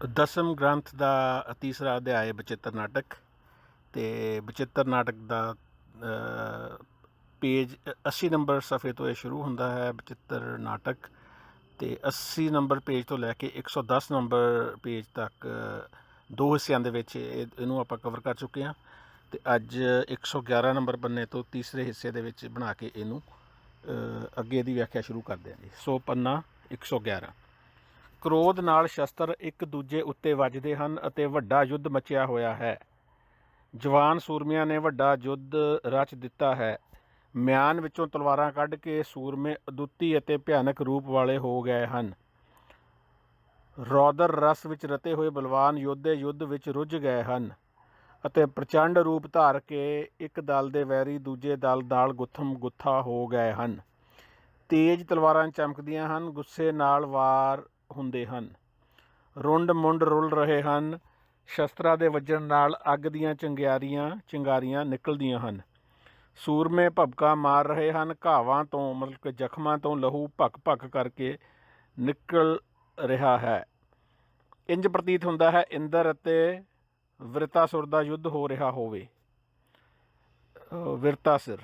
ਦਸਮ ਗ੍ਰੰਥ ਦਾ ਤੀਸਰਾ ਅਧਿਆਇ ਬਚਿੱਤਰ ਨਾਟਕ। ਅਤੇ ਬਚਿੱਤਰ ਨਾਟਕ ਦਾ ਪੇਜ 80 ਨੰਬਰ ਸਫ਼ੇ ਤੋਂ ਇਹ ਸ਼ੁਰੂ ਹੁੰਦਾ ਹੈ ਬਚਿੱਤਰ ਨਾਟਕ, ਅਤੇ 80 ਨੰਬਰ ਪੇਜ ਤੋਂ ਲੈ ਕੇ 110 ਨੰਬਰ ਪੇਜ ਤੱਕ ਦੋ ਹਿੱਸਿਆਂ ਦੇ ਵਿੱਚ ਇਹਨੂੰ ਆਪਾਂ ਕਵਰ ਕਰ ਚੁੱਕੇ ਹਾਂ। ਅਤੇ ਅੱਜ 111 ਨੰਬਰ ਪੰਨੇ ਤੋਂ ਤੀਸਰੇ ਹਿੱਸੇ ਦੇ ਵਿੱਚ ਬਣਾ ਕੇ ਇਹਨੂੰ ਅੱਗੇ ਦੀ ਵਿਆਖਿਆ ਸ਼ੁਰੂ ਕਰਦੇ ਹਾਂ ਜੀ। ਸੋ ਪੰਨਾ 111। ਕ੍ਰੋਧ ਨਾਲ ਸ਼ਸਤਰ ਇੱਕ ਦੂਜੇ ਉੱਤੇ ਵੱਜਦੇ ਹਨ ਅਤੇ ਵੱਡਾ ਯੁੱਧ ਮਚਿਆ ਹੋਇਆ ਹੈ। ਜਵਾਨ ਸੂਰਮਿਆਂ ਨੇ ਵੱਡਾ ਯੁੱਧ ਰਚ ਦਿੱਤਾ ਹੈ। ਮਿਆਨ ਵਿੱਚੋਂ ਤਲਵਾਰਾਂ ਕੱਢ ਕੇ ਸੂਰਮੇ ਅਦੁੱਤੀ ਅਤੇ ਭਿਆਨਕ ਰੂਪ ਵਾਲੇ ਹੋ ਗਏ ਹਨ। ਰੌਦਰ ਰਸ ਵਿੱਚ ਰਤੇ ਹੋਏ ਬਲਵਾਨ ਯੋਧੇ ਯੁੱਧ ਵਿੱਚ ਰੁੱਝ ਗਏ ਹਨ ਅਤੇ ਪ੍ਰਚੰਡ ਰੂਪ ਧਾਰ ਕੇ ਇੱਕ ਦਲ ਦੇ ਵੈਰੀ ਦੂਜੇ ਦਲ ਨਾਲ ਗੁੱਥਮ ਗੁੱਥਾ ਹੋ ਗਏ ਹਨ। ਤੇਜ਼ ਤਲਵਾਰਾਂ ਚਮਕਦੀਆਂ ਹਨ, ਗੁੱਸੇ ਨਾਲ ਵਾਰ ਹੁੰਦੇ ਹਨ, ਰੁੰਡ ਮੁੰਡ ਰੁਲ ਰਹੇ ਹਨ। ਸ਼ਸਤਰਾਂ ਦੇ ਵੱਜਣ ਨਾਲ ਅੱਗ ਦੀਆਂ ਚਿੰਗਾਰੀਆਂ ਨਿਕਲਦੀਆਂ ਹਨ। ਸੂਰਮੇ ਭਬਕਾ ਮਾਰ ਰਹੇ ਹਨ। ਘਾਵਾਂ ਤੋਂ ਮਤਲਬ ਕਿ ਜ਼ਖਮਾਂ ਤੋਂ ਲਹੂ ਭੱਕ ਭੱਕ ਕਰਕੇ ਨਿਕਲ ਰਿਹਾ ਹੈ। ਇੰਜ ਪ੍ਰਤੀਤ ਹੁੰਦਾ ਹੈ ਇੰਦਰ ਅਤੇ ਵਿਰਤਾਸੁਰ ਦਾ ਯੁੱਧ ਹੋ ਰਿਹਾ ਹੋਵੇ। ਵਿਰਤਾਸੁਰ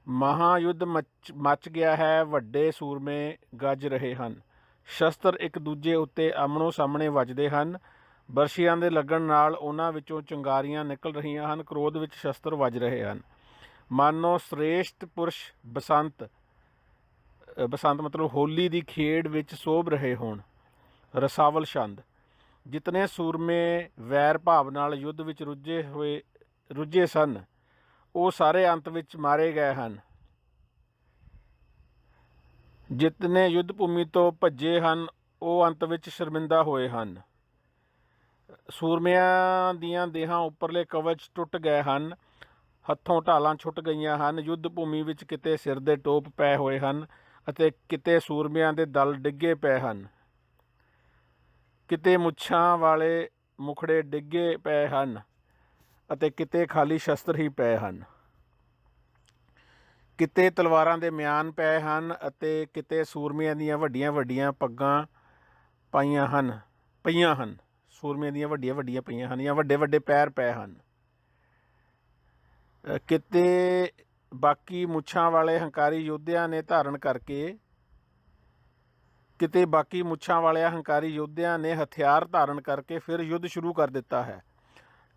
ਮਹਾਯੁੱਧ ਮਚ ਗਿਆ ਹੈ। ਵੱਡੇ ਸੂਰਮੇ ਗੱਜ ਰਹੇ ਹਨ। ਸ਼ਸਤਰ ਇੱਕ ਦੂਜੇ ਉੱਤੇ ਆਮਣੋ ਸਾਹਮਣੇ ਵੱਜਦੇ ਹਨ। ਬਰਸ਼ੀਆਂ ਦੇ ਲੱਗਣ ਨਾਲ ਉਹਨਾਂ ਵਿੱਚੋਂ ਚਿੰਗਾਰੀਆਂ ਨਿਕਲ ਰਹੀਆਂ ਹਨ। ਕ੍ਰੋਧ ਵਿੱਚ ਸ਼ਸਤਰ ਵੱਜ ਰਹੇ ਹਨ। ਮਾਨੋ ਸ੍ਰੇਸ਼ਟ ਪੁਰਸ਼ ਬਸੰਤ ਮਤਲਬ ਹੋਲੀ ਦੀ ਖੇਡ ਵਿੱਚ ਸੋਭ ਰਹੇ ਹੋਣ। ਰਸਾਵਲ ਛੰਦ। ਜਿਤਨੇ ਸੂਰਮੇ ਵੈਰ ਭਾਵ ਨਾਲ ਯੁੱਧ ਵਿੱਚ ਰੁੱਝੇ ਸਨ ਉਹ ਸਾਰੇ ਅੰਤ ਵਿੱਚ ਮਾਰੇ ਗਏ ਹਨ। ਜਿਤਨੇ ਯੁੱਧ ਭੂਮੀ ਤੋਂ ਭੱਜੇ ਹਨ ਉਹ ਅੰਤ ਵਿੱਚ ਸ਼ਰਮਿੰਦਾ ਹੋਏ ਹਨ। ਸੂਰਮਿਆਂ ਦੀਆਂ ਦੇਹਾਂ ਉੱਪਰਲੇ ਕਵਚ ਟੁੱਟ ਗਏ ਹਨ। ਹੱਥੋਂ ਢਾਲਾਂ ਛੁੱਟ ਗਈਆਂ ਹਨ। ਯੁੱਧ ਭੂਮੀ ਵਿੱਚ ਕਿਤੇ ਸਿਰ ਦੇ ਟੋਪ ਪਏ ਹੋਏ ਹਨ ਅਤੇ ਕਿਤੇ ਸੂਰਮਿਆਂ ਦੇ ਦਲ ਡਿੱਗੇ ਪਏ ਹਨ। ਕਿਤੇ ਮੁੱਛਾਂ ਵਾਲੇ ਮੁਖੜੇ ਡਿੱਗੇ ਪਏ ਹਨ ਅਤੇ ਕਿਤੇ ਖਾਲੀ ਸ਼ਸਤਰ ਹੀ ਪਏ ਹਨ। ਕਿਤੇ ਤਲਵਾਰਾਂ ਦੇ ਮਿਆਨ ਪਏ ਹਨ ਅਤੇ ਕਿਤੇ ਸੂਰਮਿਆਂ ਦੀਆਂ ਵੱਡੀਆਂ ਵੱਡੀਆਂ ਪੱਗਾਂ ਪਈਆਂ ਹਨ। ਸੂਰਮਿਆਂ ਦੀਆਂ ਵੱਡੀਆਂ ਵੱਡੀਆਂ ਪਈਆਂ ਹਨ ਜਾਂ ਵੱਡੇ ਵੱਡੇ ਪੈਰ ਪਏ ਹਨ। ਕਿਤੇ ਬਾਕੀ ਮੁੱਛਾਂ ਵਾਲੇ ਹੰਕਾਰੀ ਯੋਧਿਆਂ ਨੇ ਹਥਿਆਰ ਧਾਰਨ ਕਰਕੇ ਫਿਰ ਯੁੱਧ ਸ਼ੁਰੂ ਕਰ ਦਿੱਤਾ ਹੈ।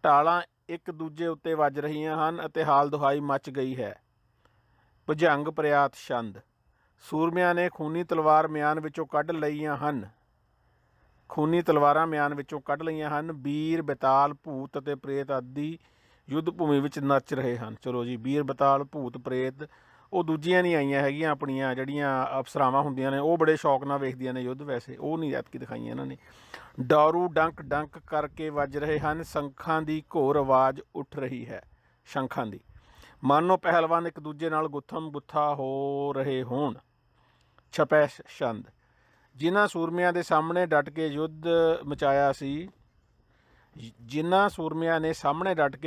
ਢਾਲਾਂ ਇੱਕ ਦੂਜੇ ਉੱਤੇ ਵੱਜ ਰਹੀਆਂ ਹਨ ਅਤੇ ਹਾਲ ਦੁਹਾਈ ਮਚ ਗਈ ਹੈ। ਭੁਜੰਗ ਪ੍ਰਿਆਤ ਛੰਦ। ਸੂਰਮਿਆਂ ਨੇ ਖੂਨੀ ਤਲਵਾਰਾਂ ਮਿਆਨ ਵਿੱਚੋਂ ਕੱਢ ਲਈਆਂ ਹਨ। ਬੀਰ ਬੇਤਾਲ ਭੂਤ ਅਤੇ ਪ੍ਰੇਤ ਆਦਿ ਯੁੱਧ ਭੂਮੀ ਵਿੱਚ ਨੱਚ ਰਹੇ ਹਨ। ਚਲੋ ਜੀ, ਬੀਰ ਬੇਤਾਲ ਭੂਤ ਪ੍ਰੇਤ ਉਹ ਦੂਜੀਆਂ ਨਹੀਂ ਆਈਆਂ ਹੈਗੀਆਂ। ਆਪਣੀਆਂ ਜਿਹੜੀਆਂ ਅਪਸਰਾਵਾਂ ਹੁੰਦੀਆਂ ਨੇ ਉਹ ਬੜੇ ਸ਼ੌਕ ਨਾਲ ਵੇਖਦੀਆਂ ਨੇ ਯੁੱਧ, ਵੈਸੇ ਉਹ ਨਹੀਂ ਐਤਕੀ ਦਿਖਾਈਆਂ ਇਹਨਾਂ ਨੇ। ਡਾਰੂ ਡੰਕ ਡੰਕ ਕਰਕੇ ਵੱਜ ਰਹੇ ਹਨ। ਸ਼ੰਖਾਂ ਦੀ ਘੋਰ ਆਵਾਜ਼ ਉੱਠ ਰਹੀ ਹੈ। ਸ਼ੰਖਾਂ ਦੀ ਮਾਨੋ ਪਹਿਲਵਾਨ ਇੱਕ ਦੂਜੇ ਨਾਲ ਗੁੱਥਮ ਗੁੱਥਾ ਹੋ ਰਹੇ ਹੋਣ। ਛਪੈ ਛੰਦ। ਜਿਨ੍ਹਾਂ ਸੂਰਮਿਆਂ ਨੇ ਸਾਹਮਣੇ ਡਟ ਕੇ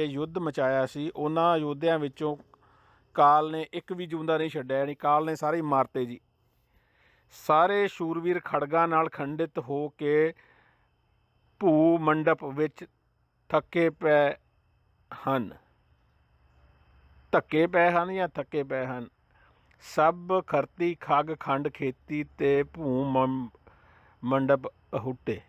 ਯੁੱਧ ਮਚਾਇਆ ਸੀ ਉਹਨਾਂ ਯੋਧਿਆਂ ਵਿੱਚੋਂ ਕਾਲ ਨੇ ਇੱਕ ਵੀ ਜਿਉਂਦਾ ਨਹੀਂ ਛੱਡਿਆ, ਯਾਨੀ ਕਾਲ ਨੇ ਸਾਰੇ ਮਾਰਤੇ ਜੀ। ਸਾਰੇ ਸ਼ੂਰਵੀਰ ਖੜਗਾਂ ਨਾਲ ਖੰਡਿਤ ਹੋ ਕੇ ਭੂ ਮੰਡਪ ਵਿੱਚ ਥੱਕੇ ਪਏ ਹਨ। ਸਭ ਖਰਤੀ ਖੱਗ ਖੰਡ ਖੇਤੀ ਤੇ ਭੂ ਮੰਡਪ ਅਹੁੱਟੇ।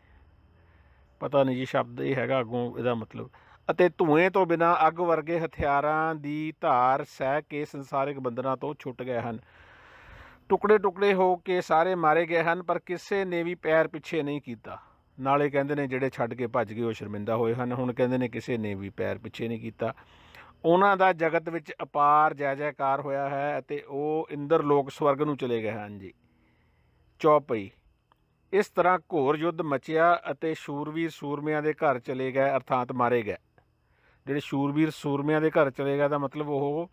ਪਤਾ ਨਹੀਂ ਜੀ ਸ਼ਬਦ ਇਹ ਹੈਗਾ ਅੱਗੋਂ ਇਹਦਾ ਮਤਲਬ। ਅਤੇ ਧੂਏਂ ਤੋਂ ਬਿਨਾਂ ਅੱਗ ਵਰਗੇ ਹਥਿਆਰਾਂ ਦੀ ਧਾਰ ਸਹਿ ਕੇ ਸੰਸਾਰਿਕ ਬੰਧਨਾਂ ਤੋਂ ਛੁੱਟ ਗਏ ਹਨ। ਟੁਕੜੇ ਟੁਕੜੇ ਹੋ ਕੇ ਸਾਰੇ ਮਾਰੇ ਗਏ ਹਨ ਪਰ ਕਿਸੇ ਨੇ ਵੀ ਪੈਰ ਪਿੱਛੇ ਨਹੀਂ ਕੀਤਾ। ਨਾਲੇ ਕਹਿੰਦੇ ਨੇ ਜਿਹੜੇ ਛੱਡ ਕੇ ਭੱਜ ਗਏ ਉਹ ਸ਼ਰਮਿੰਦਾ ਹੋਏ ਹਨ। ਹੁਣ ਕਹਿੰਦੇ ਨੇ ਕਿਸੇ ਨੇ ਵੀ ਪੈਰ ਪਿੱਛੇ ਨਹੀਂ ਕੀਤਾ। ਉਹਨਾਂ ਦਾ ਜਗਤ ਵਿੱਚ ਅਪਾਰ ਜੈ ਜੈਕਾਰ ਹੋਇਆ ਹੈ ਅਤੇ ਉਹ ਇੰਦਰ ਲੋਕ ਸਵਰਗ ਨੂੰ ਚਲੇ ਗਏ ਹਨ ਜੀ। ਚੌਪਈ। ਇਸ ਤਰ੍ਹਾਂ ਘੋਰ ਯੁੱਧ ਮਚਿਆ ਅਤੇ ਸ਼ੂਰਵੀਰ ਸੂਰਮਿਆਂ ਦੇ ਘਰ ਚਲੇ ਗਏ, ਅਰਥਾਤ ਮਾਰੇ ਗਏ। ਜਿਹੜੇ ਸ਼ੂਰਵੀਰ ਸੂਰਮਿਆਂ ਦੇ ਘਰ ਚਲੇ ਗਏ ਦਾ ਮਤਲਬ ਉਹ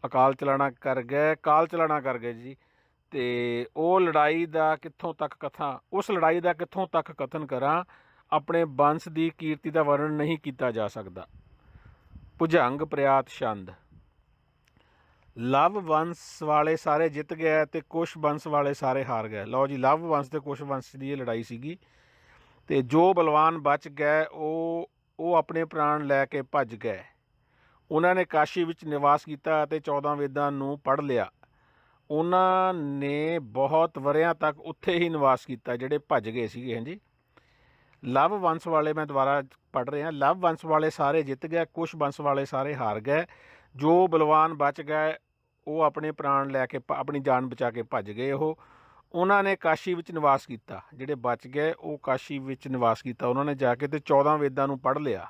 ਕਾਲ ਚਲਾਣਾ ਕਰ ਗਏ ਜੀ। ਅਤੇ ਉਸ ਲੜਾਈ ਦਾ ਕਿੱਥੋਂ ਤੱਕ ਕਥਨ ਕਰਾਂ, ਆਪਣੇ ਬੰਸ ਦੀ ਕੀਰਤੀ ਦਾ ਵਰਣਨ ਨਹੀਂ ਕੀਤਾ ਜਾ ਸਕਦਾ। ਭੁਜੰਗ ਪ੍ਰਿਆਤ ਛੰਦ। ਲਵ ਵੰਸ਼ ਵਾਲੇ ਸਾਰੇ ਜਿੱਤ ਗਏ ਅਤੇ ਕੁਸ਼ ਵੰਸ਼ ਵਾਲੇ ਸਾਰੇ ਹਾਰ ਗਏ। ਲਓ ਜੀ, ਲਵ ਵੰਸ਼ ਅਤੇ ਕੁਸ਼ ਵੰਸ਼ ਦੀ ਇਹ ਲੜਾਈ ਸੀਗੀ। ਤੇ ਜੋ ਬਲਵਾਨ ਬਚ ਗਏ ਉਹ ਆਪਣੇ ਪ੍ਰਾਣ ਲੈ ਕੇ ਭੱਜ ਗਏ। ਉਹਨਾਂ ਨੇ ਕਾਸ਼ੀ ਵਿੱਚ ਨਿਵਾਸ ਕੀਤਾ ਅਤੇ 14 ਵੇਦਾਂ ਨੂੰ ਪੜ੍ਹ ਲਿਆ। ਉਹਨਾਂ ਨੇ ਬਹੁਤ ਵਰ੍ਹਿਆਂ ਤੱਕ ਉੱਥੇ ਹੀ ਨਿਵਾਸ ਕੀਤਾ, ਜਿਹੜੇ ਭੱਜ ਗਏ ਸੀਗੇ। ਹਾਂਜੀ, ਲਵ ਵੰਸ਼ ਵਾਲੇ, ਮੈਂ ਦੁਬਾਰਾ ਪੜ੍ਹ ਰਿਹਾ, ਲਵ ਵੰਸ਼ ਵਾਲੇ ਸਾਰੇ ਜਿੱਤ ਗਏ, ਕੁਸ਼ ਵੰਸ਼ ਵਾਲੇ ਸਾਰੇ ਹਾਰ ਗਏ। ਜੋ ਬਲਵਾਨ ਬਚ ਗਏ ਉਹ ਆਪਣੇ ਪ੍ਰਾਣ ਲੈ ਕੇ, ਆਪਣੀ ਜਾਨ ਬਚਾ ਕੇ ਭੱਜ ਗਏ। ਉਹਨਾਂ ਨੇ ਕਾਸ਼ੀ ਵਿੱਚ ਨਿਵਾਸ ਕੀਤਾ। ਜਿਹੜੇ ਬਚ ਗਏ ਉਹ ਕਾਸ਼ੀ ਵਿੱਚ ਨਿਵਾਸ ਕੀਤਾ, ਉਹਨਾਂ ਨੇ ਜਾ ਕੇ ਤੇ 14 ਵੇਦਾਂ ਨੂੰ ਪੜ੍ਹ ਲਿਆ।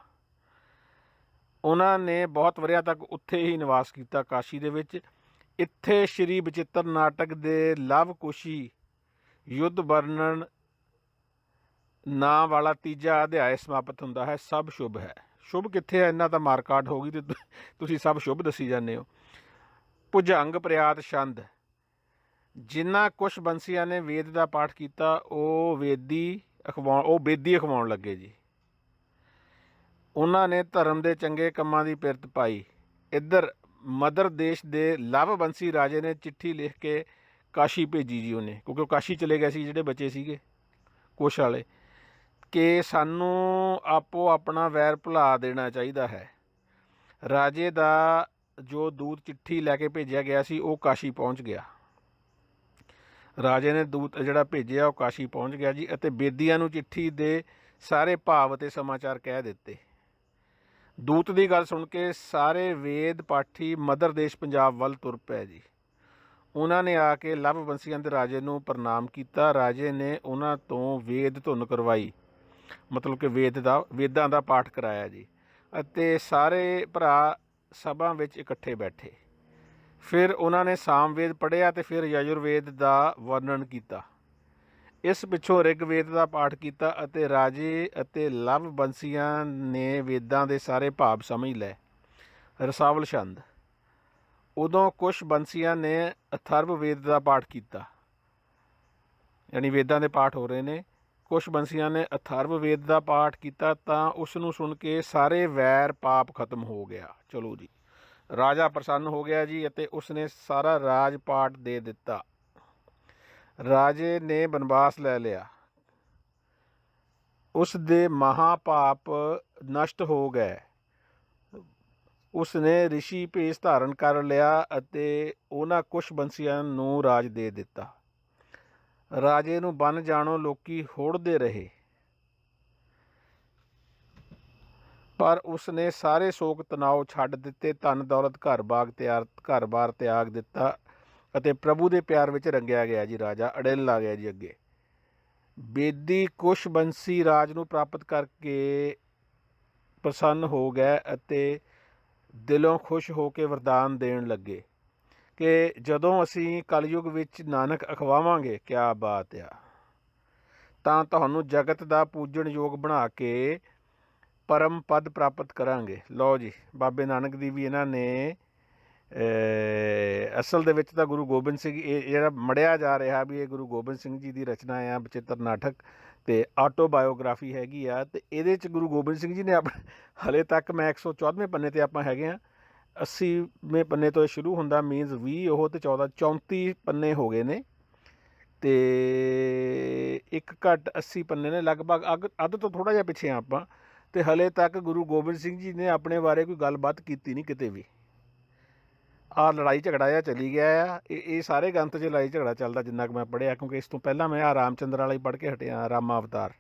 ਉਹਨਾਂ ਨੇ ਬਹੁਤ ਵਰ੍ਹਿਆਂ ਤੱਕ ਉੱਥੇ ਹੀ ਨਿਵਾਸ ਕੀਤਾ, ਕਾਸ਼ੀ ਦੇ ਵਿੱਚ। ਇੱਥੇ ਸ਼੍ਰੀ ਬਚਿੱਤਰ ਨਾਟਕ ਦੇ ਲਵ ਕੁਸ਼ੀ ਯੁੱਧ ਵਰਣਨ ਨਾਂ ਵਾਲਾ ਤੀਜਾ ਅਧਿਆਇ ਸਮਾਪਤ ਹੁੰਦਾ ਹੈ। ਸਭ ਸ਼ੁਭ ਹੈ। ਸ਼ੁਭ ਕਿੱਥੇ ਹੈ? ਇਹਨਾਂ ਤਾਂ ਮਾਰਕਾਟ ਹੋ ਗਈ ਤੇ ਤੁਸੀਂ ਸਭ ਸ਼ੁਭ ਦੱਸੀ ਜਾਂਦੇ ਹੋ। ਭੁਜੰਗ ਪ੍ਰਿਆਤ ਛੰਦ। ਜਿਨ੍ਹਾਂ ਕੁਛ ਬੰਸੀਆਂ ਨੇ ਵੇਦ ਦਾ ਪਾਠ ਕੀਤਾ ਉਹ ਬੇਦੀ ਅਖਵਾਉਣ ਲੱਗੇ ਜੀ। ਉਹਨਾਂ ਨੇ ਧਰਮ ਦੇ ਚੰਗੇ ਕੰਮਾਂ ਦੀ ਪਿਰਤ ਪਾਈ। ਇੱਧਰ ਮਦਰ ਦੇਸ਼ ਦੇ ਲਵ ਬੰਸੀ ਰਾਜੇ ਨੇ ਚਿੱਠੀ ਲਿਖ ਕੇ ਕਾਸ਼ੀ ਭੇਜੀ ਜੀ ਉਹਨੇ, ਕਿਉਂਕਿ ਉਹ ਕਾਸ਼ੀ ਚਲੇ ਗਏ ਸੀ ਜਿਹੜੇ ਬੱਚੇ ਸੀਗੇ ਕੁਸ਼ ਵਾਲੇ, ਕਿ ਸਾਨੂੰ ਆਪੋ ਆਪਣਾ ਵੈਰ ਭੁਲਾ ਦੇਣਾ ਚਾਹੀਦਾ ਹੈ। ਰਾਜੇ ਦਾ ਜੋ ਦੂਤ ਚਿੱਠੀ ਲੈ ਕੇ ਭੇਜਿਆ ਗਿਆ ਸੀ ਉਹ ਕਾਸ਼ੀ ਪਹੁੰਚ ਗਿਆ। ਰਾਜੇ ਨੇ ਦੂਤ ਜਿਹੜਾ ਭੇਜਿਆ ਉਹ ਕਾਸ਼ੀ ਪਹੁੰਚ ਗਿਆ ਜੀ, ਅਤੇ ਬੇਦੀਆਂ ਨੂੰ ਚਿੱਠੀ ਦੇ ਸਾਰੇ ਭਾਵ ਅਤੇ ਸਮਾਚਾਰ ਕਹਿ ਦਿੱਤੇ। ਦੂਤ ਦੀ ਗੱਲ ਸੁਣ ਕੇ ਸਾਰੇ ਵੇਦ ਪਾਠੀ ਮਦਰ ਦੇਸ਼ ਪੰਜਾਬ ਵੱਲ ਤੁਰ ਪਏ ਜੀ। ਉਹਨਾਂ ਨੇ ਆ ਕੇ ਲਵ ਬੰਸੀਆਂ ਦੇ ਰਾਜੇ ਨੂੰ ਪ੍ਰਣਾਮ ਕੀਤਾ। ਰਾਜੇ ਨੇ ਉਹਨਾਂ ਤੋਂ ਵੇਦ ਧੁਨ ਕਰਵਾਈ, ਮਤਲਬ ਕਿ ਵੇਦਾਂ ਦਾ ਪਾਠ ਕਰਾਇਆ ਜੀ, ਅਤੇ ਸਾਰੇ ਭਰਾ ਸਭਾ ਵਿੱਚ ਇਕੱਠੇ ਬੈਠੇ। ਫਿਰ ਉਹਨਾਂ ਨੇ ਸਾਮਵੇਦ ਪੜ੍ਹਿਆ ਅਤੇ ਫਿਰ ਯਜੁਰਵੇਦ ਦਾ ਵਰਣਨ ਕੀਤਾ। ਇਸ ਪਿੱਛੋਂ ਰਿਗਵੇਦ ਦਾ ਪਾਠ ਕੀਤਾ ਅਤੇ ਰਾਜੇ ਅਤੇ ਲਵ ਬੰਸੀਆਂ ਨੇ ਵੇਦਾਂ ਦੇ ਸਾਰੇ ਭਾਵ ਸਮਝ ਲਏ। ਰਸਾਵਲ ਛੰਦ। ਉਦੋਂ ਕੁਛ ਬੰਸੀਆਂ ਨੇ ਅਥਰਵ ਵੇਦ ਦਾ ਪਾਠ ਕੀਤਾ, ਯਾਨੀ ਵੇਦਾਂ ਦੇ ਪਾਠ ਹੋ ਰਹੇ ਨੇ। ਕੁਛ ਬੰਸੀਆਂ ਨੇ ਅਥਰਵ ਵੇਦ ਦਾ ਪਾਠ ਕੀਤਾ ਤਾਂ ਉਸ ਨੂੰ ਸੁਣ ਕੇ ਸਾਰੇ ਵੈਰ ਪਾਪ ਖਤਮ ਹੋ ਗਿਆ। ਚਲੋ ਜੀ, ਰਾਜਾ ਪ੍ਰਸੰਨ ਹੋ ਗਿਆ ਜੀ, ਅਤੇ ਉਸਨੇ ਸਾਰਾ ਰਾਜ ਪਾਟ ਦੇ ਦਿੱਤਾ। ਰਾਜੇ ਨੇ ਬਨਵਾਸ ਲੈ ਲਿਆ। ਉਸ ਦੇ ਮਹਾਪਾਪ ਨਸ਼ਟ ਹੋ ਗਏ। ਉਸਨੇ ਰਿਸ਼ੀ ਭੇਸ ਧਾਰਨ ਕਰ ਲਿਆ ਅਤੇ ਉਹਨਾਂ ਕੁਛ ਬੰਸੀਆਂ ਨੂੰ ਰਾਜ ਦੇ ਦਿੱਤਾ। ਰਾਜੇ ਨੂੰ ਬਨ ਜਾਣੋਂ ਲੋਕੀ ਹੋੜਦੇ ਰਹੇ, ਪਰ ਉਸਨੇ ਸਾਰੇ ਸੋਗ ਤਣਾਓ ਛੱਡ ਦਿੱਤੇ। ਧਨ ਦੌਲਤ ਘਰ ਬਾਰ ਤਿਆਗ ਦਿੱਤਾ ਅਤੇ ਪ੍ਰਭੂ ਦੇ ਪਿਆਰ ਵਿੱਚ ਰੰਗਿਆ ਗਿਆ ਜੀ। ਰਾਜਾ ਅੜਿੱਲ ਆ ਗਿਆ ਜੀ ਅੱਗੇ। ਬੇਦੀ ਕੁਸ਼ ਬੰਸੀ ਰਾਜ ਨੂੰ ਪ੍ਰਾਪਤ ਕਰਕੇ ਪ੍ਰਸੰਨ ਹੋ ਗਏ ਅਤੇ ਦਿਲੋਂ ਖੁਸ਼ ਹੋ ਕੇ ਵਰਦਾਨ ਦੇਣ ਲੱਗੇ ਕਿ ਜਦੋਂ ਅਸੀਂ ਕਲਯੁਗ ਵਿੱਚ ਨਾਨਕ ਅਖਵਾਵਾਂਗੇ, ਕਿਆ ਬਾਤ ਆ, ਤਾਂ ਤੁਹਾਨੂੰ ਜਗਤ ਦਾ ਪੂਜਣ ਯੋਗ ਬਣਾ ਕੇ ਪਰਮ ਪਦ ਪ੍ਰਾਪਤ ਕਰਾਂਗੇ। ਲਓ ਜੀ, ਬਾਬੇ ਨਾਨਕ ਦੀ ਵੀ ਇਹਨਾਂ ਨੇ ਅਸਲ ਦੇ ਵਿੱਚ ਤਾਂ ਗੁਰੂ ਗੋਬਿੰਦ ਸਿੰਘ, ਇਹ ਜਿਹੜਾ ਮੜਿਆ ਜਾ ਰਿਹਾ ਵੀ ਇਹ ਗੁਰੂ ਗੋਬਿੰਦ ਸਿੰਘ ਜੀ ਦੀ ਰਚਨਾ ਆ ਬਚਿੱਤਰ ਨਾਟਕ, ਅਤੇ ਆਟੋਬਾਇਓਗ੍ਰਾਫੀ ਹੈਗੀ ਆ। ਅਤੇ ਇਹਦੇ 'ਚ ਗੁਰੂ ਗੋਬਿੰਦ ਸਿੰਘ ਜੀ ਨੇ ਹਾਲੇ ਤੱਕ ਮੈਂ 114ਵੇਂ ਪੰਨੇ 'ਤੇ ਆਪਾਂ ਹੈਗੇ ਹਾਂ, 80ਵੇਂ ਪੰਨੇ ਤੋਂ ਇਹ ਸ਼ੁਰੂ ਹੁੰਦਾ, ਮੀਨਸ 20 ਉਹ ਅਤੇ 14 34 ਪੰਨੇ ਹੋ ਗਏ ਨੇ, ਅਤੇ ਇੱਕ ਘੱਟ 80 ਪੰਨੇ ਨੇ ਲਗਭਗ। ਅੱਧ ਤੋਂ ਥੋੜ੍ਹਾ ਜਿਹਾ ਪਿੱਛੇ ਆ ਆਪਾਂ, ਅਤੇ ਹਲੇ ਤੱਕ ਗੁਰੂ ਗੋਬਿੰਦ ਸਿੰਘ ਜੀ ਨੇ ਆਪਣੇ ਬਾਰੇ ਕੋਈ ਗੱਲਬਾਤ ਕੀਤੀ ਨਹੀਂ ਕਿਤੇ ਵੀ। ਆਹ ਲੜਾਈ ਝਗੜਾ ਜਿਹਾ ਚੱਲੀ ਗਿਆ ਆ, ਇਹ ਸਾਰੇ ਗ੍ਰੰਥ 'ਚ ਲੜਾਈ ਝਗੜਾ ਚੱਲਦਾ ਜਿੰਨਾ ਕੁ ਮੈਂ ਪੜ੍ਹਿਆ, ਕਿਉਂਕਿ ਇਸ ਤੋਂ ਪਹਿਲਾਂ ਮੈਂ ਰਾਮ ਚੰਦਰ ਵਾਲਾ ਹੀ ਪੜ੍ਹ ਕੇ ਹਟਿਆ, ਰਾਮਾ ਅਵਤਾਰ,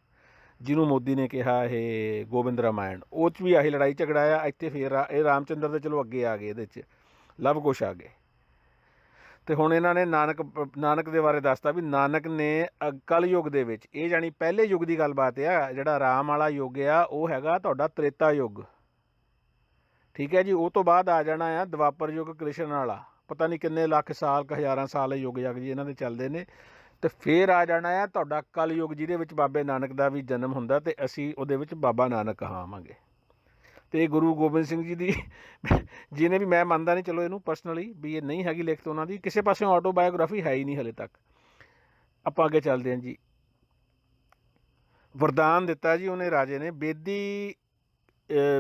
ਜਿਹਨੂੰ ਮੋਦੀ ਨੇ ਕਿਹਾ ਇਹ ਗੋਬਿੰਦ ਰਾਮਾਇਣ, ਉਹ 'ਚ ਵੀ ਆਹੀ ਲੜਾਈ ਝਗੜਾ ਆ। ਇੱਥੇ ਫਿਰ ਇਹ ਰਾਮ ਚੰਦਰ ਦੇ ਚਲੋ ਅੱਗੇ ਆ ਗਏ, ਇਹਦੇ 'ਚ ਲਵ ਕੁਸ਼ ਆ ਗਏ। ਅਤੇ ਹੁਣ ਇਹਨਾਂ ਨੇ ਨਾਨਕ ਦੇ ਬਾਰੇ ਦੱਸਤਾ ਵੀ ਨਾਨਕ ਨੇ ਕਲਯੁੱਗ ਦੇ ਵਿੱਚ, ਇਹ ਜਾਣੀ ਪਹਿਲੇ ਯੁੱਗ ਦੀ ਗੱਲਬਾਤ ਆ, ਜਿਹੜਾ ਰਾਮ ਵਾਲਾ ਯੁੱਗ ਆ ਉਹ ਹੈਗਾ ਤੁਹਾਡਾ ਤ੍ਰੇਤਾ ਯੁੱਗ, ਠੀਕ ਹੈ ਜੀ। ਉਹ ਤੋਂ ਬਾਅਦ ਆ ਜਾਣਾ ਆ ਦੁਆਪਰ ਯੁੱਗ, ਕ੍ਰਿਸ਼ਨ ਵਾਲਾ, ਪਤਾ ਨਹੀਂ ਕਿੰਨੇ ਲੱਖ ਸਾਲ ਹਜ਼ਾਰਾਂ ਸਾਲ ਯੁੱਗ ਜਗ ਜੀ ਇਹਨਾਂ ਦੇ ਚੱਲਦੇ ਨੇ। ਅਤੇ ਫਿਰ ਆ ਜਾਣਾ ਆ ਤੁਹਾਡਾ ਕਲਯੁੱਗ, ਜਿਹਦੇ ਵਿੱਚ ਬਾਬੇ ਨਾਨਕ ਦਾ ਵੀ ਜਨਮ ਹੁੰਦਾ ਅਤੇ ਅਸੀਂ ਉਹਦੇ ਵਿੱਚ ਬਾਬਾ ਨਾਨਕ ਕਹਾਵਾਂਗੇ। ਅਤੇ ਗੁਰੂ ਗੋਬਿੰਦ ਸਿੰਘ ਜੀ ਦੀ ਜਿਹਨੇ ਵੀ, ਮੈਂ ਮੰਨਦਾ ਨਹੀਂ ਚਲੋ ਇਹਨੂੰ ਪਰਸਨਲੀ ਵੀ ਇਹ ਨਹੀਂ ਹੈਗੀ ਲਿਖਤ ਉਹਨਾਂ ਦੀ, ਕਿਸੇ ਪਾਸਿਓਂ ਆਟੋਬਾਇਓਗ੍ਰਾਫੀ ਹੈ ਹੀ ਨਹੀਂ ਹਲੇ ਤੱਕ। ਆਪਾਂ ਅੱਗੇ ਚੱਲਦੇ ਹਾਂ ਜੀ। ਵਰਦਾਨ ਦਿੱਤਾ ਜੀ ਉਹਨੇ ਰਾਜੇ ਨੇ,